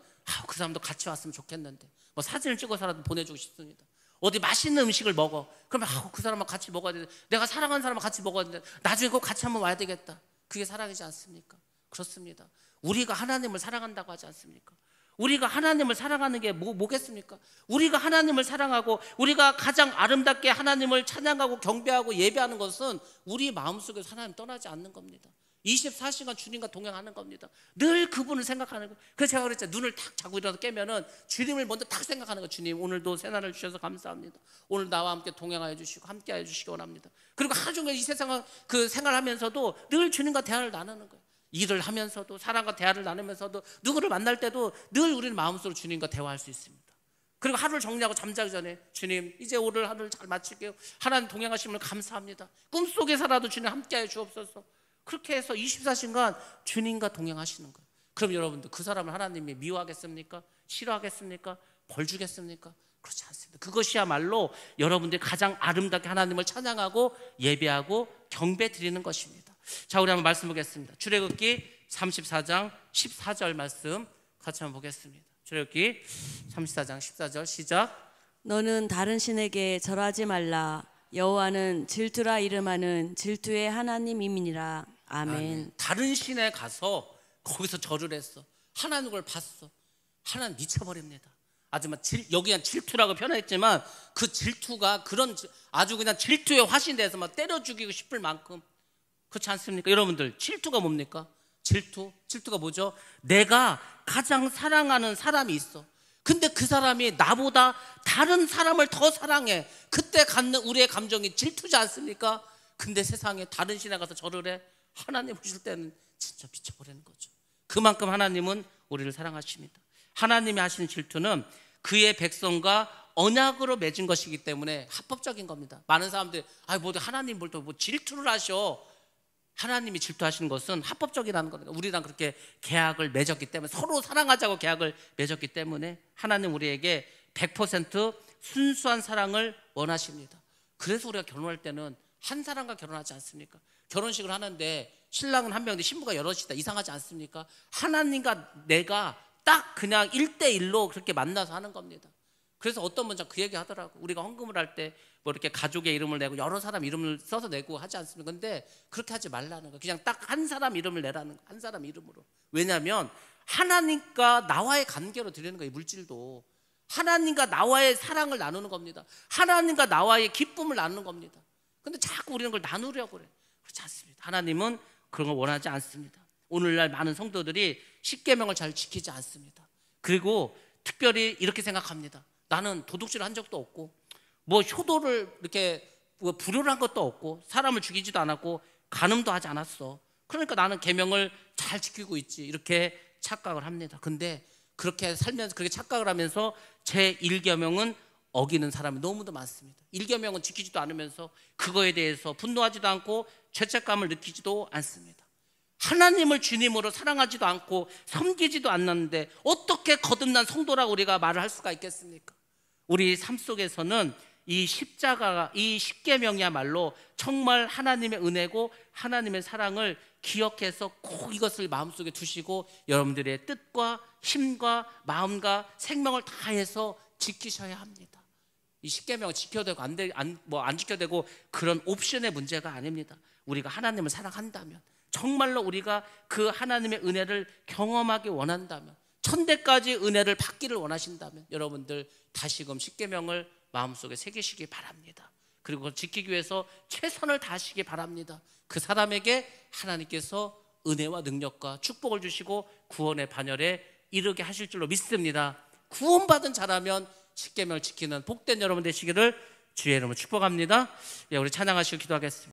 그 사람도 같이 왔으면 좋겠는데, 뭐 사진을 찍어서라도 보내주고 싶습니다. 어디 맛있는 음식을 먹어. 그러면 그 사람과 같이 먹어야 되는데, 내가 사랑하는 사람과 같이 먹어야 되는데 나중에 꼭 같이 한번 와야 되겠다. 그게 사랑이지 않습니까? 그렇습니다. 우리가 하나님을 사랑한다고 하지 않습니까? 우리가 하나님을 사랑하는 게 뭐겠습니까? 우리가 하나님을 사랑하고 우리가 가장 아름답게 하나님을 찬양하고 경배하고 예배하는 것은 우리 마음속에서 하나님 떠나지 않는 겁니다. 24시간 주님과 동행하는 겁니다. 늘 그분을 생각하는 거예요. 그래서 제가 그랬잖아요. 눈을 탁 자고 일어나서 깨면은 주님을 먼저 탁 생각하는 거예요. 주님, 오늘도 새날을 주셔서 감사합니다. 오늘 나와 함께 동행하여 주시고 함께 하여 주시기 원합니다. 그리고 하루 종일 이 세상 그 생활하면서도 늘 주님과 대화를 나누는 거예요. 일을 하면서도, 사람과 대화를 나누면서도, 누구를 만날 때도 늘 우리는 마음속으로 주님과 대화할 수 있습니다. 그리고 하루를 정리하고 잠자기 전에, 주님, 이제 오늘 하루를 잘 마칠게요. 하나님 동행하심을 감사합니다. 꿈속에서라도 주님 함께하여 주옵소서. 그렇게 해서 24시간 주님과 동행하시는 거예요. 그럼 여러분들, 그 사람을 하나님이 미워하겠습니까? 싫어하겠습니까? 벌 주겠습니까? 그렇지 않습니다. 그것이야말로 여러분들이 가장 아름답게 하나님을 찬양하고 예배하고 경배 드리는 것입니다. 자, 우리 한번 말씀 보겠습니다. 출애굽기 34장 14절 말씀 같이 한번 보겠습니다. 출애굽기 34장 14절 시작. 너는 다른 신에게 절하지 말라. 여호와는 질투라 이름하는 질투의 하나님이니라. 아멘. 다른 신에 가서 거기서 절을 했어. 하나님 걸 봤어. 하나님 미쳐버립니다. 아주 여기 그냥 질투라고 표현했지만 그 질투가 그런 아주 그냥 질투의 화신돼서 막 때려 죽이고 싶을 만큼, 그렇지 않습니까? 여러분들, 질투가 뭡니까? 질투가 뭐죠? 내가 가장 사랑하는 사람이 있어. 근데 그 사람이 나보다 다른 사람을 더 사랑해. 그때 갖는 우리의 감정이 질투지 않습니까? 근데 세상에 다른 신에 가서 절을 해. 하나님 보실 때는 진짜 미쳐버리는 거죠. 그만큼 하나님은 우리를 사랑하십니다. 하나님이 하시는 질투는 그의 백성과 언약으로 맺은 것이기 때문에 합법적인 겁니다. 많은 사람들이 뭐 하나님 뭘 또 뭐 질투를 하셔. 하나님이 질투하시는 것은 합법적이라는 겁니다. 우리랑 그렇게 계약을 맺었기 때문에, 서로 사랑하자고 계약을 맺었기 때문에 하나님 우리에게 100% 순수한 사랑을 원하십니다. 그래서 우리가 결혼할 때는 한 사람과 결혼하지 않습니까? 결혼식을 하는데 신랑은 한 명인데 신부가 여럿이다. 이상하지 않습니까? 하나님과 내가 딱 그냥 1대1로 그렇게 만나서 하는 겁니다. 그래서 어떤 분은 그 얘기 하더라고. 우리가 헌금을 할 때 뭐 이렇게 가족의 이름을 내고 여러 사람 이름을 써서 내고 하지 않습니까? 근데 그렇게 하지 말라는 거예요. 그냥 딱 한 사람 이름을 내라는 거예요. 한 사람 이름으로. 왜냐하면 하나님과 나와의 관계로 드리는 거예요. 물질도 하나님과 나와의 사랑을 나누는 겁니다. 하나님과 나와의 기쁨을 나누는 겁니다. 근데 자꾸 우리는 그걸 나누려고 그래요. 그렇지 않습니다. 하나님은 그런 걸 원하지 않습니다. 오늘날 많은 성도들이 십계명을 잘 지키지 않습니다. 그리고 특별히 이렇게 생각합니다. 나는 도둑질을 한 적도 없고, 뭐 효도를 이렇게 뭐 불효를 한 것도 없고, 사람을 죽이지도 않았고, 간음도 하지 않았어. 그러니까 나는 계명을 잘 지키고 있지. 이렇게 착각을 합니다. 근데 그렇게 살면서, 그렇게 착각을 하면서 제 1계명은 어기는 사람이 너무도 많습니다. 1계명은 지키지도 않으면서 그거에 대해서 분노하지도 않고 죄책감을 느끼지도 않습니다. 하나님을 주님으로 사랑하지도 않고 섬기지도 않는데 어떻게 거듭난 성도라고 우리가 말을 할 수가 있겠습니까? 우리 삶 속에서는 이 십자가가, 이 십계명이야말로 정말 하나님의 은혜고 하나님의 사랑을 기억해서 꼭 이것을 마음속에 두시고 여러분들의 뜻과 힘과 마음과 생명을 다해서 지키셔야 합니다. 이 십계명을 지켜야 되고 안 지켜야 되고 그런 옵션의 문제가 아닙니다. 우리가 하나님을 사랑한다면, 정말로 우리가 그 하나님의 은혜를 경험하기 원한다면, 천대까지 은혜를 받기를 원하신다면 여러분들 다시금 십계명을 마음속에 새기시기 바랍니다. 그리고 지키기 위해서 최선을 다하시기 바랍니다. 그 사람에게 하나님께서 은혜와 능력과 축복을 주시고 구원의 반열에 이르게 하실 줄로 믿습니다. 구원받은 자라면 십계명을 지키는 복된 여러분 되시기를 주의 이름으로 축복합니다. 우리 찬양하시고 기도하겠습니다.